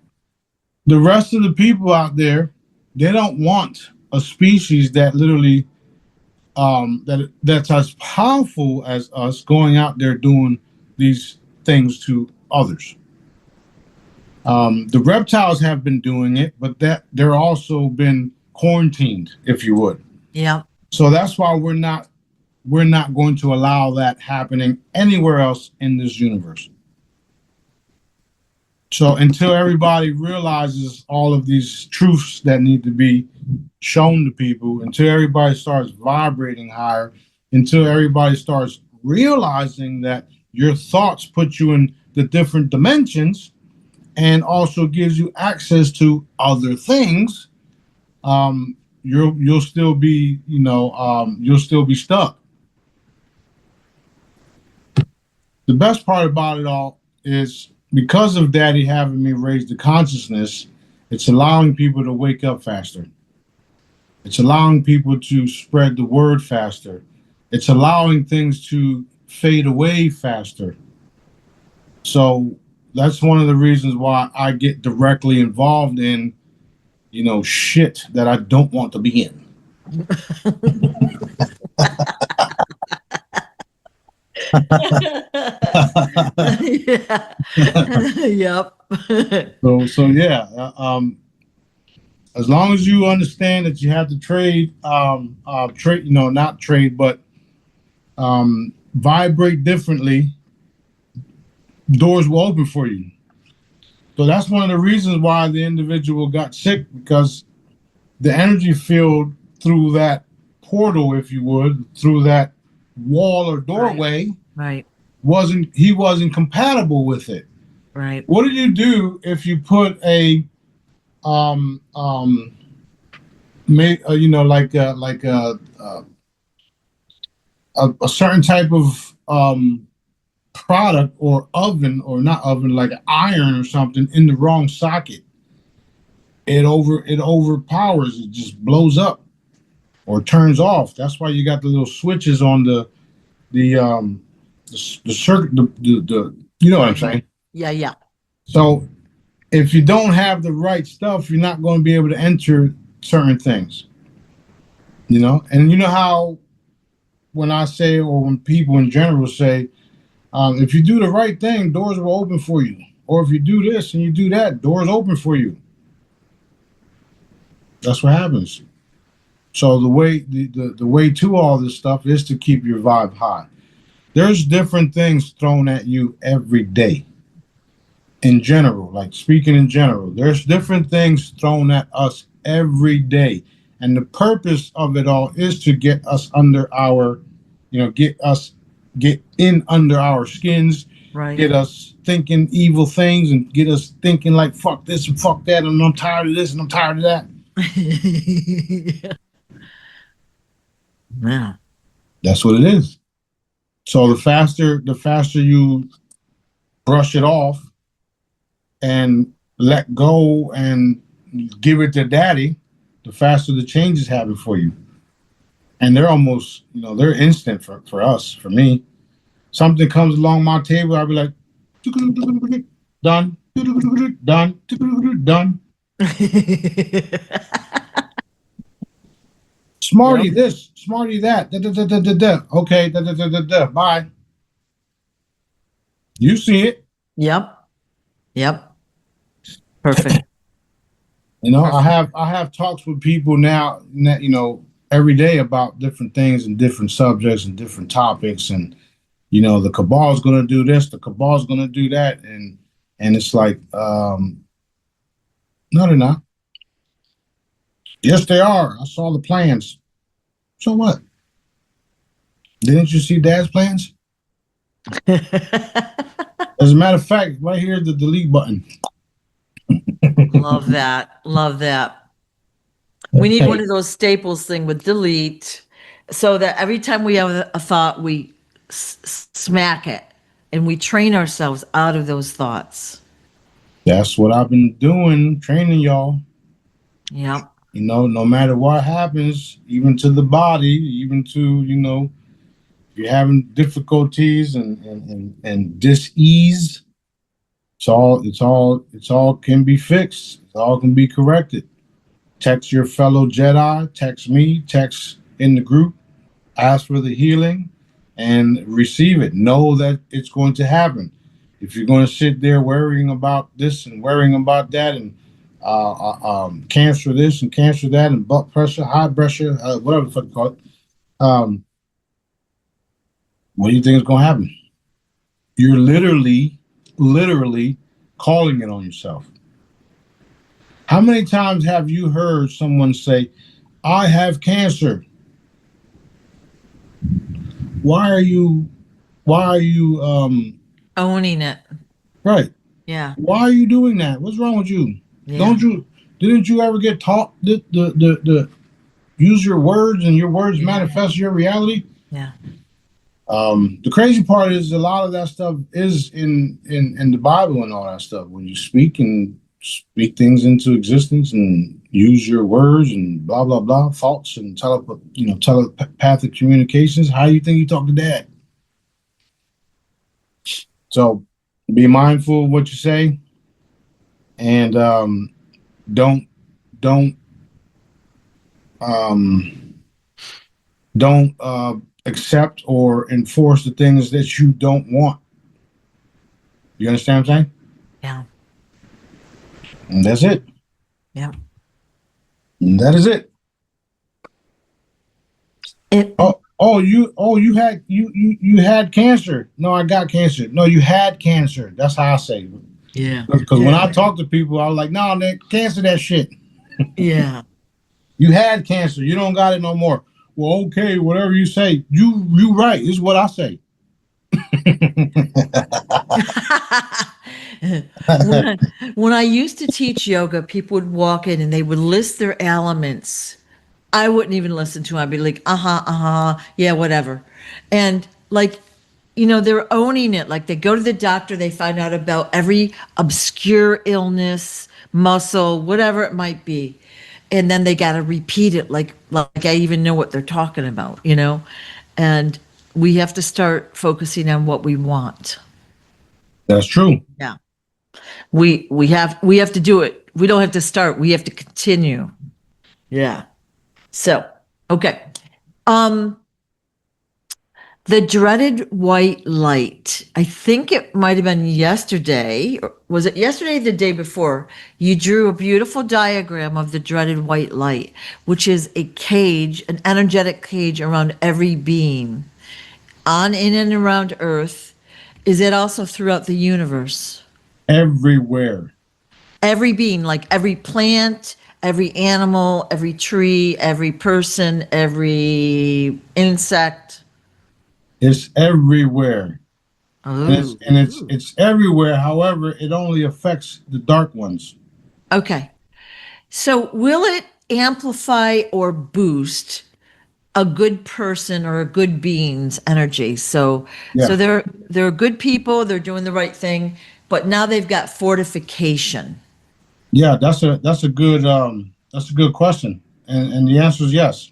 B: the rest of the people out there, they don't want a species that literally that's as powerful as us going out there doing these things to others. The reptiles have been doing it, but that they're also been quarantined, if you would.
A: Yeah.
B: So that's why we're not going to allow that happening anywhere else in this universe. So until everybody realizes all of these truths that need to be shown to people, until everybody starts vibrating higher, until everybody starts realizing that your thoughts put you in the different dimensions and also gives you access to other things, you'll still be, you'll still be stuck. The best part about it all is because of Daddy having me raise the consciousness, it's allowing people to wake up faster. It's allowing people to spread the word faster. It's allowing things to fade away faster. So that's one of the reasons why I get directly involved in, shit that I don't want to be in.
A: Yeah. Yep.
B: So yeah. As long as you understand that you have to trade, not trade, but vibrate differently, doors will open for you. So that's one of the reasons why the individual got sick, because the energy field through that portal, if you would, through that wall or doorway,
A: Right.
B: he wasn't compatible with it.
A: Right.
B: What do you do if you put a a certain type of product or oven, or not oven, like an iron or something in the wrong socket? It overpowers, it just blows up or turns off. That's why you got the little switches on the circuit, the you know what I'm saying?
A: Yeah.
B: So if you don't have the right stuff, you're not going to be able to enter certain things. And you know how when I say, or when people in general say, if you do the right thing, doors will open for you. Or if you do this and you do that, doors open for you. That's what happens. So the way to all this stuff is to keep your vibe high. There's different things thrown at you every day. In general, like speaking in general, there's different things thrown at us every day. And the purpose of it all is to get us under our, get in under our skins,
A: Right.
B: get us thinking evil things and get us thinking like fuck this and fuck that and I'm tired of this and I'm tired of that.
A: Yeah.
B: That's what it is. So the faster you brush it off and let go and give it to daddy, the faster the changes happen for you. And they're almost, they're instant for us, for me. Something comes along my table, I'll be like, done, done, done. Smarty
A: Yep.
B: this, smarty that, da, da, da, da, da, da. Okay, da, da, da, da, da. Bye. You see it.
A: Yep. Yep. Perfect.
B: I have talks with people now, every day about different things and different subjects and different topics, and the cabal's going to do this, the cabal's going to do that, and it's like, no, they're not. Yes, they are. I saw the plans. So what? Didn't you see Dad's plans? As a matter of fact, right here, the delete button.
A: Love that. Love that. We need one of those staples thing with delete so that every time we have a thought, we smack it and we train ourselves out of those thoughts.
B: That's what I've been doing, training y'all.
A: Yeah.
B: No matter what happens, even to the body, even to, if you're having difficulties and dis-ease, it's all can be fixed. It's all can be corrected. Text your fellow Jedi, text me, text in the group, ask for the healing and receive it. Know that it's going to happen. If you're going to sit there worrying about this and worrying about that and cancer this and cancer that and blood pressure, high pressure, whatever the fuck you call it, what do you think is going to happen? You're literally calling it on yourself. How many times have you heard someone say, I have cancer? Why are you
A: Owning it.
B: right?
A: Yeah.
B: Why are you doing that? What's wrong with you?
A: Yeah.
B: Didn't you ever get taught the use your words and your words manifest your reality?
A: Yeah.
B: The crazy part is a lot of that stuff is in the Bible and all that stuff. When you speak things into existence and use your words and blah blah blah, thoughts and telepathic communications. How do you think you talk to Dad? So be mindful of what you say, and don't accept or enforce the things that you don't want. You understand what I'm saying?
A: Yeah.
B: And that's it.
A: Yeah.
B: And that is it. You had cancer. No, I got cancer. No, you had cancer. That's how I say it.
A: Yeah.
B: Because when I talk to people, I was like, no, cancer that shit.
A: Yeah.
B: You had cancer. You don't got it no more. Well, okay, whatever you say. You right. Is what I say.
A: When I used to teach yoga, people would walk in and they would list their ailments. I wouldn't even listen to them. I'd be like, yeah, whatever. And like, they're owning it. Like they go to the doctor, they find out about every obscure illness, muscle, whatever it might be. And then they got to repeat it like I even know what they're talking about, And we have to start focusing on what we want.
B: That's true.
A: Yeah. We have to do it. We don't have to start. We have to continue. Yeah. So, okay. The dreaded white light. I think it might have been yesterday. Or was it yesterday or the day before? You drew a beautiful diagram of the dreaded white light, which is a cage, an energetic cage around every being on, in, and around Earth. Is it also throughout the universe?
B: Everywhere.
A: Every being, like every plant, every animal, every tree, every person, every insect.
B: It's everywhere. And it's
A: Oh,
B: and it's everywhere. However, it only affects the dark ones.
A: okay. So will it amplify or boost a good person or a good being's energy? So
B: Yeah.
A: they're good people, they're doing the right thing, but now they've got fortification.
B: Yeah, that's a good question. And the answer is yes.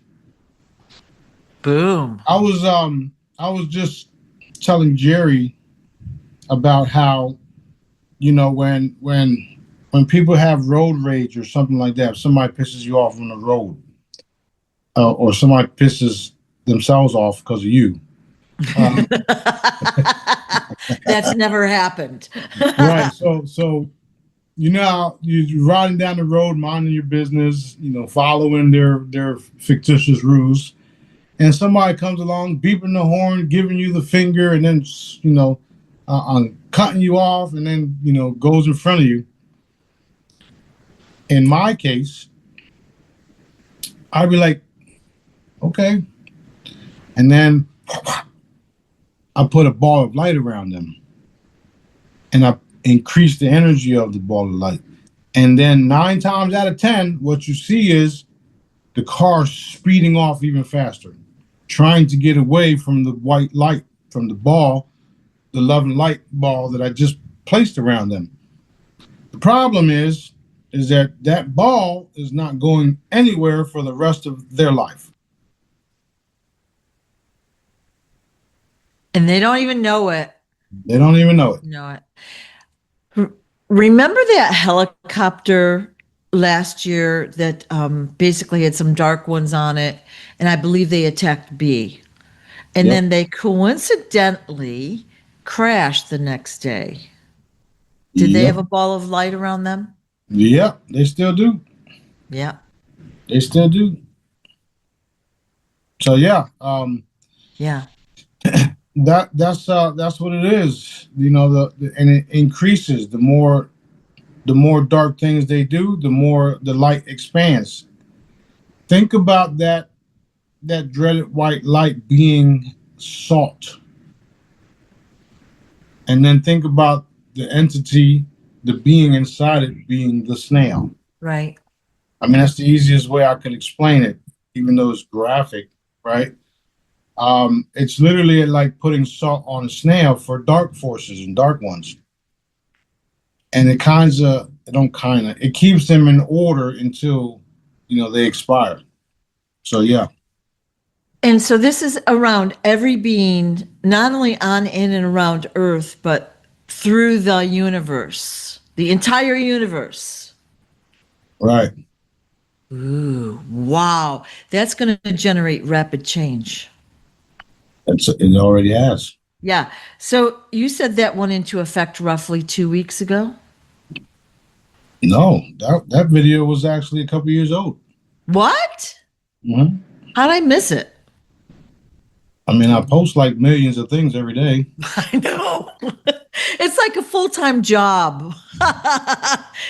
A: Boom.
B: I was just telling Jerry about how, you know, when people have road rage or something like that, if somebody pisses you off on the road, or somebody pisses themselves off because of you. Um,
A: That's never happened.
B: right. So you know how you're riding down the road, minding your business, you know, following their fictitious rules, and somebody comes along, beeping the horn, giving you the finger, and then you know, cutting you off, and then you know goes in front of you. In my case, I'd be like, okay, and then I put a ball of light around them, and I increase the energy of the ball of light. And then 9 times out of 10, what you see is the car speeding off even faster, trying to get away from the white light, from the ball, the love and light ball that I just placed around them. The problem is that that ball is not going anywhere for the rest of their life.
A: And they don't even know it.
B: They don't even know it.
A: Know it. Remember that helicopter last year that basically had some dark ones on it, and I believe they attacked B. And
B: Yep.
A: then they coincidentally crashed the next day. Did they have
B: Yep.
A: a ball of light around them?
B: Yep. They still do.
A: Yeah.
B: They still do. So yeah,
A: Yeah.
B: that's what it is. You know, and it increases the more dark things they do, the more the light expands. Think about that dreaded white light being salt, and then think about the entity, the being inside it being the snail.
A: Right.
B: I mean, that's the easiest way I can explain it, even though it's graphic, right? It's literally like putting salt on a snail for dark forces and dark ones. And it keeps them in order until, you know, they expire. So yeah.
A: And so this is around every being, not only on, in, and around Earth, but through the universe, the entire universe.
B: Right.
A: Ooh, wow. That's going to generate rapid change.
B: It already has.
A: Yeah. So you said that went into effect roughly 2 weeks ago?
B: No, that video was actually a couple years old.
A: What?
B: Mhm.
A: How'd I miss it?
B: I mean, I post like millions of things every day.
A: I know. It's like a full-time job.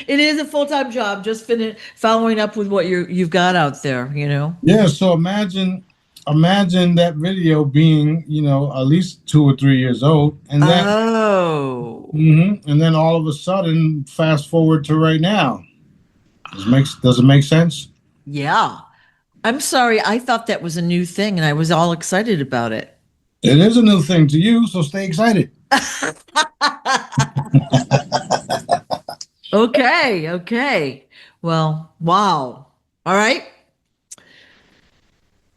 A: It is a full-time job. Just following up with what you've got out there, you know?
B: Yeah. So imagine that video being, you know, at least 2 or 3 years old,
A: Oh,
B: and then all of a sudden, fast forward to right now. Does it make sense?
A: yeah. I'm sorry. I thought that was a new thing and I was all excited about it.
B: It is a new thing to you, so stay excited.
A: Okay. Okay. Well, wow. All right.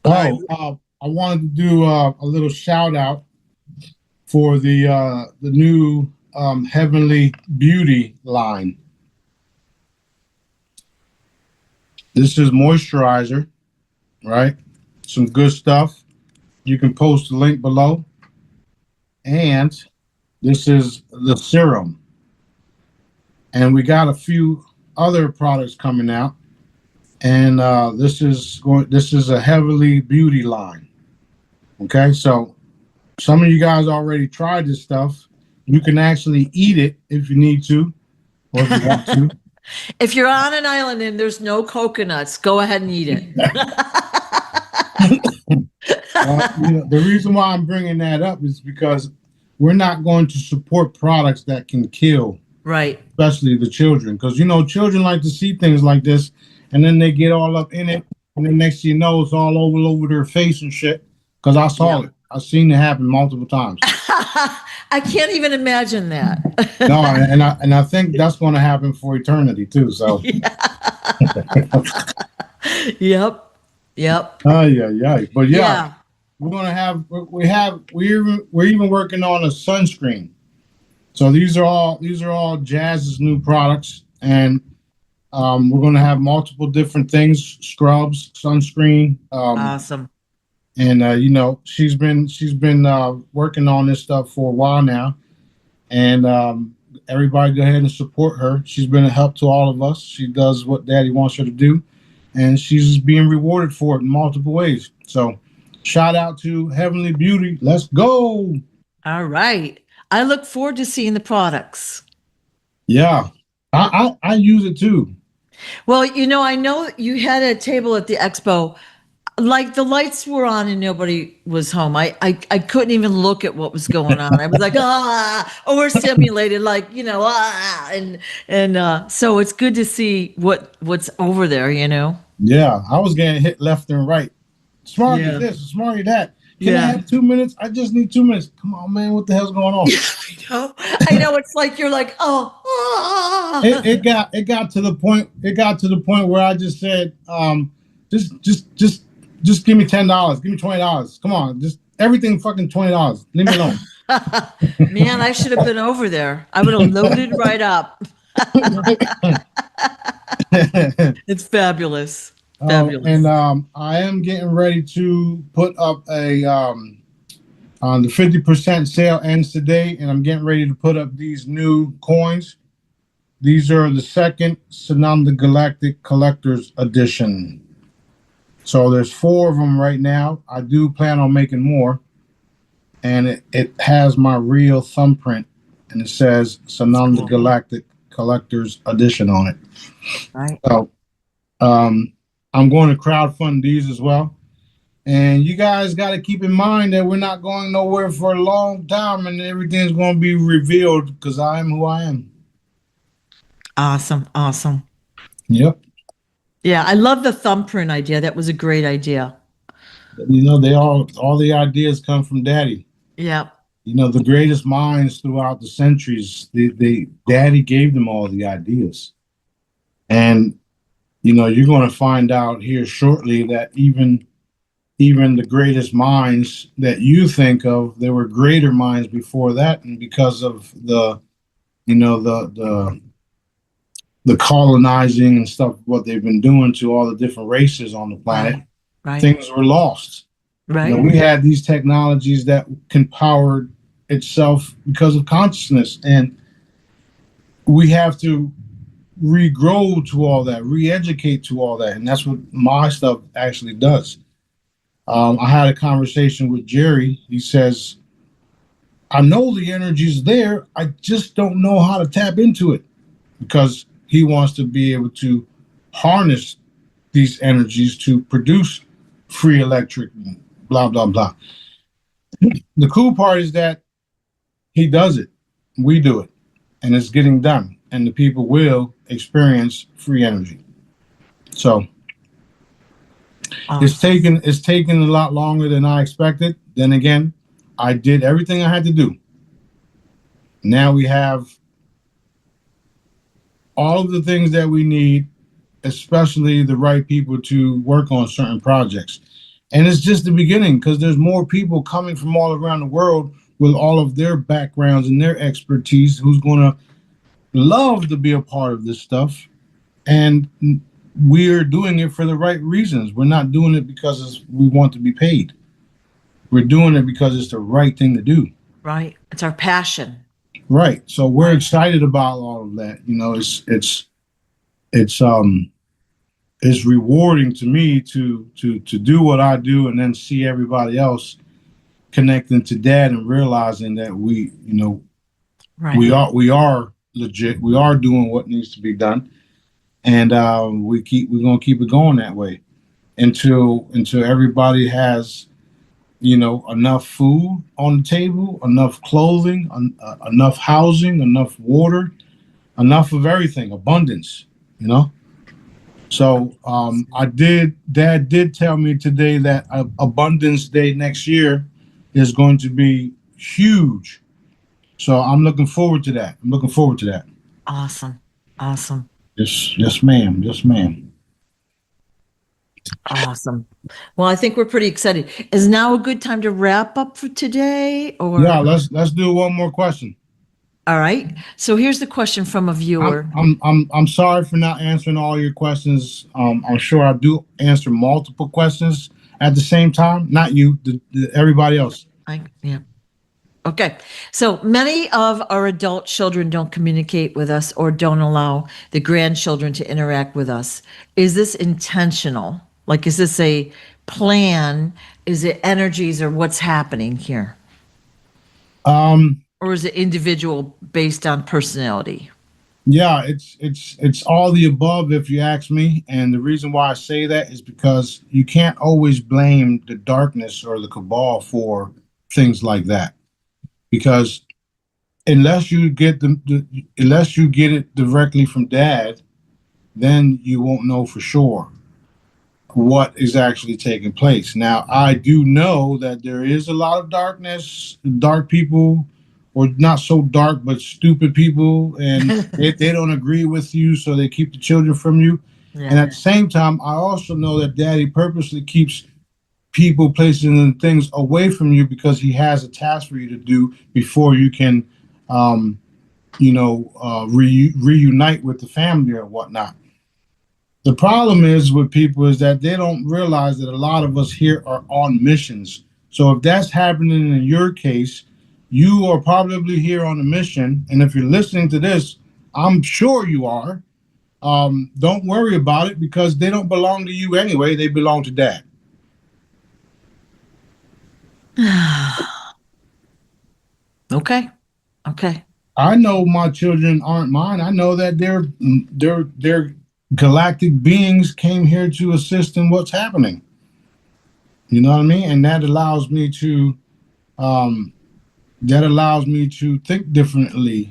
B: Oh, I wanted to do a little shout out for the new Heavenly Beauty line. This is moisturizer, right? Some good stuff. You can post the link below. and this is the serum. And we got a few other products coming out. And this is a heavily beauty line. Okay, so some of you guys already tried this stuff. You can actually eat it if you need to, or if you want to.
A: If you're on an island and there's no coconuts, go ahead and eat it.
B: The reason why I'm bringing that up is because we're not going to support products that can kill,
A: Right.
B: especially the children. Because children like to see things like this, and then they get all up in it, and then next thing you know, it's all over their face and shit. Because I saw it. I've seen it happen multiple times.
A: I can't even imagine that.
B: No, and I think that's going to happen for eternity too. So.
A: Yep. Yep.
B: Yeah. But yeah, we're gonna have we're even working on a sunscreen. So these are all Jazz's new products, and we're gonna have multiple different things: scrubs, sunscreen.
A: Awesome.
B: And she's been working on this stuff for a while now, and everybody go ahead and support her. She's been a help to all of us. She does what Daddy wants her to do, and she's being rewarded for it in multiple ways. So shout out to Heavenly Beauty. Let's go.
A: All right. I look forward to seeing the products.
B: Yeah, I use it too.
A: Well, I know you had a table at the expo. Like the lights were on and nobody was home. I couldn't even look at what was going on. I was like, overstimulated, and so it's good to see what's over there,
B: Yeah, I was getting hit left and right. Smarty this, Smarty that. Can I have 2 minutes? I just need 2 minutes. Come on, man, what the hell's going on?
A: I know. It's like you're like,
B: It got to the point. It got to the point where I just said, just give me $10. Give me $20. Come on, just everything fucking $20. Leave me alone.
A: Man, I should have been over there. I would have loaded right up. It's fabulous. Fabulous.
B: And I am getting ready to put up a on the 50% sale ends today, and I'm getting ready to put up these new coins. These are the second Sananda Galactic Collector's Edition. So there's 4 of them right now. I do plan on making more. And it has my real thumbprint, and it says Sananda Galactic Collector's Edition on it.
A: Right.
B: So I'm going to crowdfund these as well. And you guys got to keep in mind that we're not going nowhere for a long time, and everything's going to be revealed because I am who I am.
A: Awesome.
B: Yep.
A: Yeah, I love the thumbprint idea. That was a great idea.
B: They all the ideas come from Daddy.
A: Yeah.
B: The greatest minds throughout the centuries, Daddy gave them all the ideas. And you're going to find out here shortly that even the greatest minds that you think of, there were greater minds before that, and because of the colonizing and stuff, what they've been doing to all the different races on the planet,
A: right.
B: Things were lost.
A: Right.
B: We had these technologies that can power itself because of consciousness, and we have to regrow to all that, re-educate to all that, and that's what my stuff actually does. I had a conversation with Jerry. He says, I know the energy's there, I just don't know how to tap into it, because he wants to be able to harness these energies to produce free electric, blah, blah, blah. The cool part is that he does it, we do it, and it's getting done, and the people will experience free energy. So it's taken a lot longer than I expected. Then again, I did everything I had to do. Now we have all of the things that we need, especially the right people to work on certain projects. And it's just the beginning, because there's more people coming from all around the world with all of their backgrounds and their expertise who's going to love to be a part of this stuff. And we're doing it for the right reasons. We're not doing it because we want to be paid. We're doing it because it's the right thing to do.
A: Right. It's our passion.
B: Right. So we're
A: Right.
B: excited about all of that. You know, it's it's rewarding to me to do what I do and then see everybody else connecting to dad and realizing that
A: Right.
B: we are legit. We are doing what needs to be done, and we're gonna keep it going that way until everybody has enough food on the table, enough clothing, enough housing, enough water, enough of everything, abundance. You know. So Dad did tell me today that Abundance Day next year is going to be huge. So I'm looking forward to that. I'm looking forward to that.
A: Awesome. Awesome.
B: Yes, ma'am. Yes, ma'am.
A: Awesome. Well, I think we're pretty excited. Is now a good time to wrap up for today or?
B: Yeah, let's do one more question.
A: All right. So here's the question from a viewer.
B: I'm sorry for not answering all your questions. I'm sure I do answer multiple questions at the same time. Not you, everybody else.
A: Yeah. Okay. So many of our adult children don't communicate with us or don't allow the grandchildren to interact with us. Is this intentional? Like, is this a plan? Is it energies or what's happening here?
B: Um,
A: Or is it individual based on personality?
B: Yeah, it's all the above if you ask me. And the reason why I say that is because you can't always blame the darkness or the cabal for things like that. Because unless you get unless you get it directly from dad, then you won't know for sure what is actually taking place. Now, I do know that there is a lot of darkness, dark people, or not so dark, but stupid people, and they don't agree with you, so they keep the children from you. And
A: Yeah.
B: at the same time, I also know that daddy purposely keeps people, places, and things away from you because he has a task for you to do before you can, reunite with the family or whatnot. The problem is with people is that they don't realize that a lot of us here are on missions. So if that's happening in your case, you are probably here on a mission. And if you're listening to this, I'm sure you are. Don't worry about it because they don't belong to you anyway. They belong to dad.
A: Okay. Okay.
B: I know my children aren't mine. I know that they're galactic beings came here to assist in what's happening. You know what I mean? And um, that allows me to think differently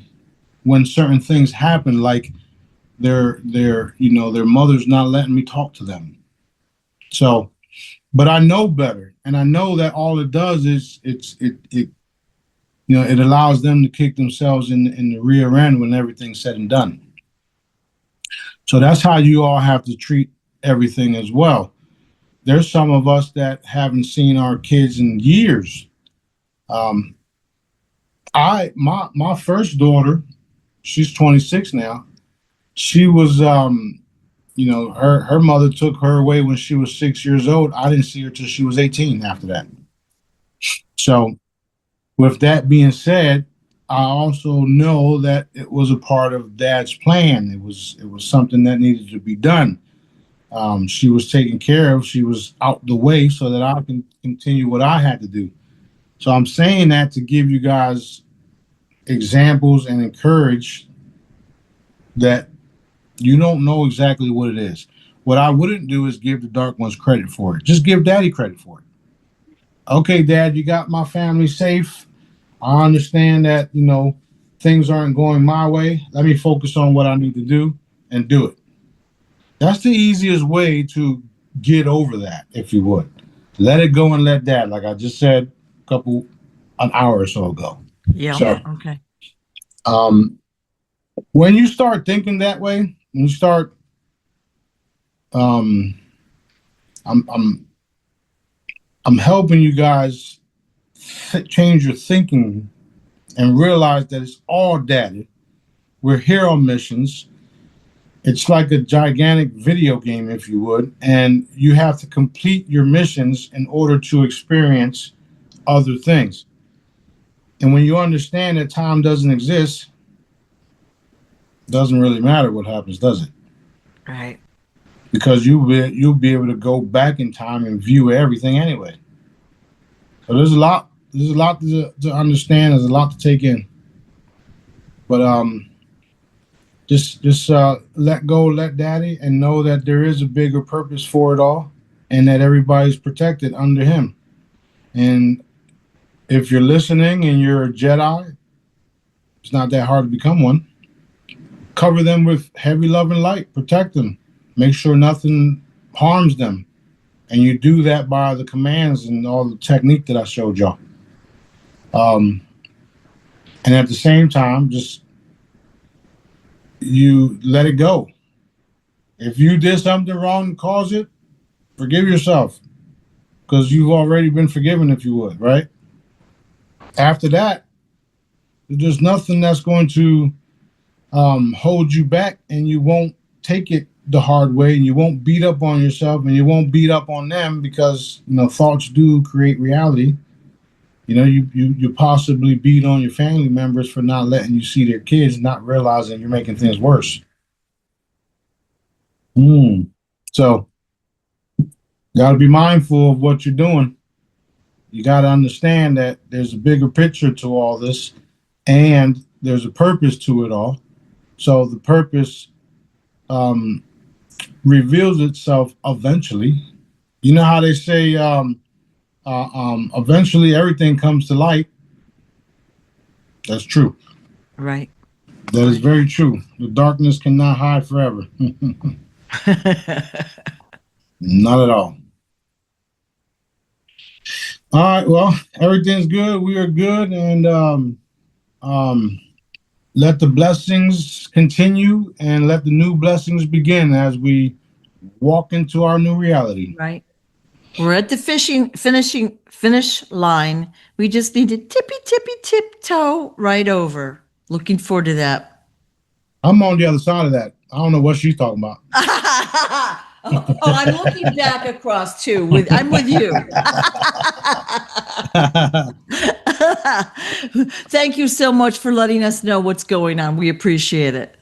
B: when certain things happen, like their mother's not letting me talk to them. So, but I know better, and I know that all it does is it allows them to kick themselves in the rear end when everything's said and done. So that's how you all have to treat everything as well. There's some of us that haven't seen our kids in years. Um, my first daughter, she's 26 now. She was her mother took her away when she was 6 years old. I didn't see her till she was 18 after that. So with that being said, I also know that it was a part of dad's plan. It was something that needed to be done. She was taken care of. She was out the way so that I can continue what I had to do. So I'm saying that to give you guys examples and encourage that you don't know exactly what it is. What I wouldn't do is give the dark ones credit for it. Just give daddy credit for it. Okay, dad, you got my family safe. I understand that, things aren't going my way. Let me focus on what I need to do and do it. That's the easiest way to get over that, if you would. Let it go and let dad, like I just said an hour or so ago.
A: Yeah.
B: So,
A: Okay.
B: when you start thinking that way, when you start, I'm helping you guys change your thinking and realize that it's all data. We're here on missions. It's like a gigantic video game, if you would, and you have to complete your missions in order to experience other things. And when you understand that time doesn't exist, it doesn't really matter what happens, does it?
A: Right.
B: Because you'll be able to go back in time and view everything anyway. So there's a lot to understand. There's a lot to take in. But just let go, let daddy, and know that there is a bigger purpose for it all, and that everybody's protected under him. And if you're listening and you're a Jedi, it's not that hard to become one. Cover them with heavy love and light. Protect them. Make sure nothing harms them. And you do that by the commands and all the technique that I showed y'all. And at the same time, just you let it go. If you did something wrong and caused it, forgive yourself, because you've already been forgiven, if you would, right? After that, there's nothing that's going to hold you back, and you won't take it the hard way, and you won't beat up on yourself, and you won't beat up on them, because thoughts do create reality. You possibly beat on your family members for not letting you see their kids, not realizing you're making things worse. So, got to be mindful of what you're doing. You got to understand that there's a bigger picture to all this, and there's a purpose to it all. So the purpose reveals itself eventually. You know how they say eventually everything comes to light. That's true.
A: Right.
B: That is very true. The darkness cannot hide forever. Not at all. All right. Well, everything's good. We are good, and let the blessings continue, and let the new blessings begin as we walk into our new reality.
A: Right. We're at the finish line. We just need to tiptoe right over. Looking forward to that.
B: I'm on the other side of that. I don't know what she's talking about.
A: Oh, I'm looking back across too. I'm with you. Thank you so much for letting us know what's going on. We appreciate it.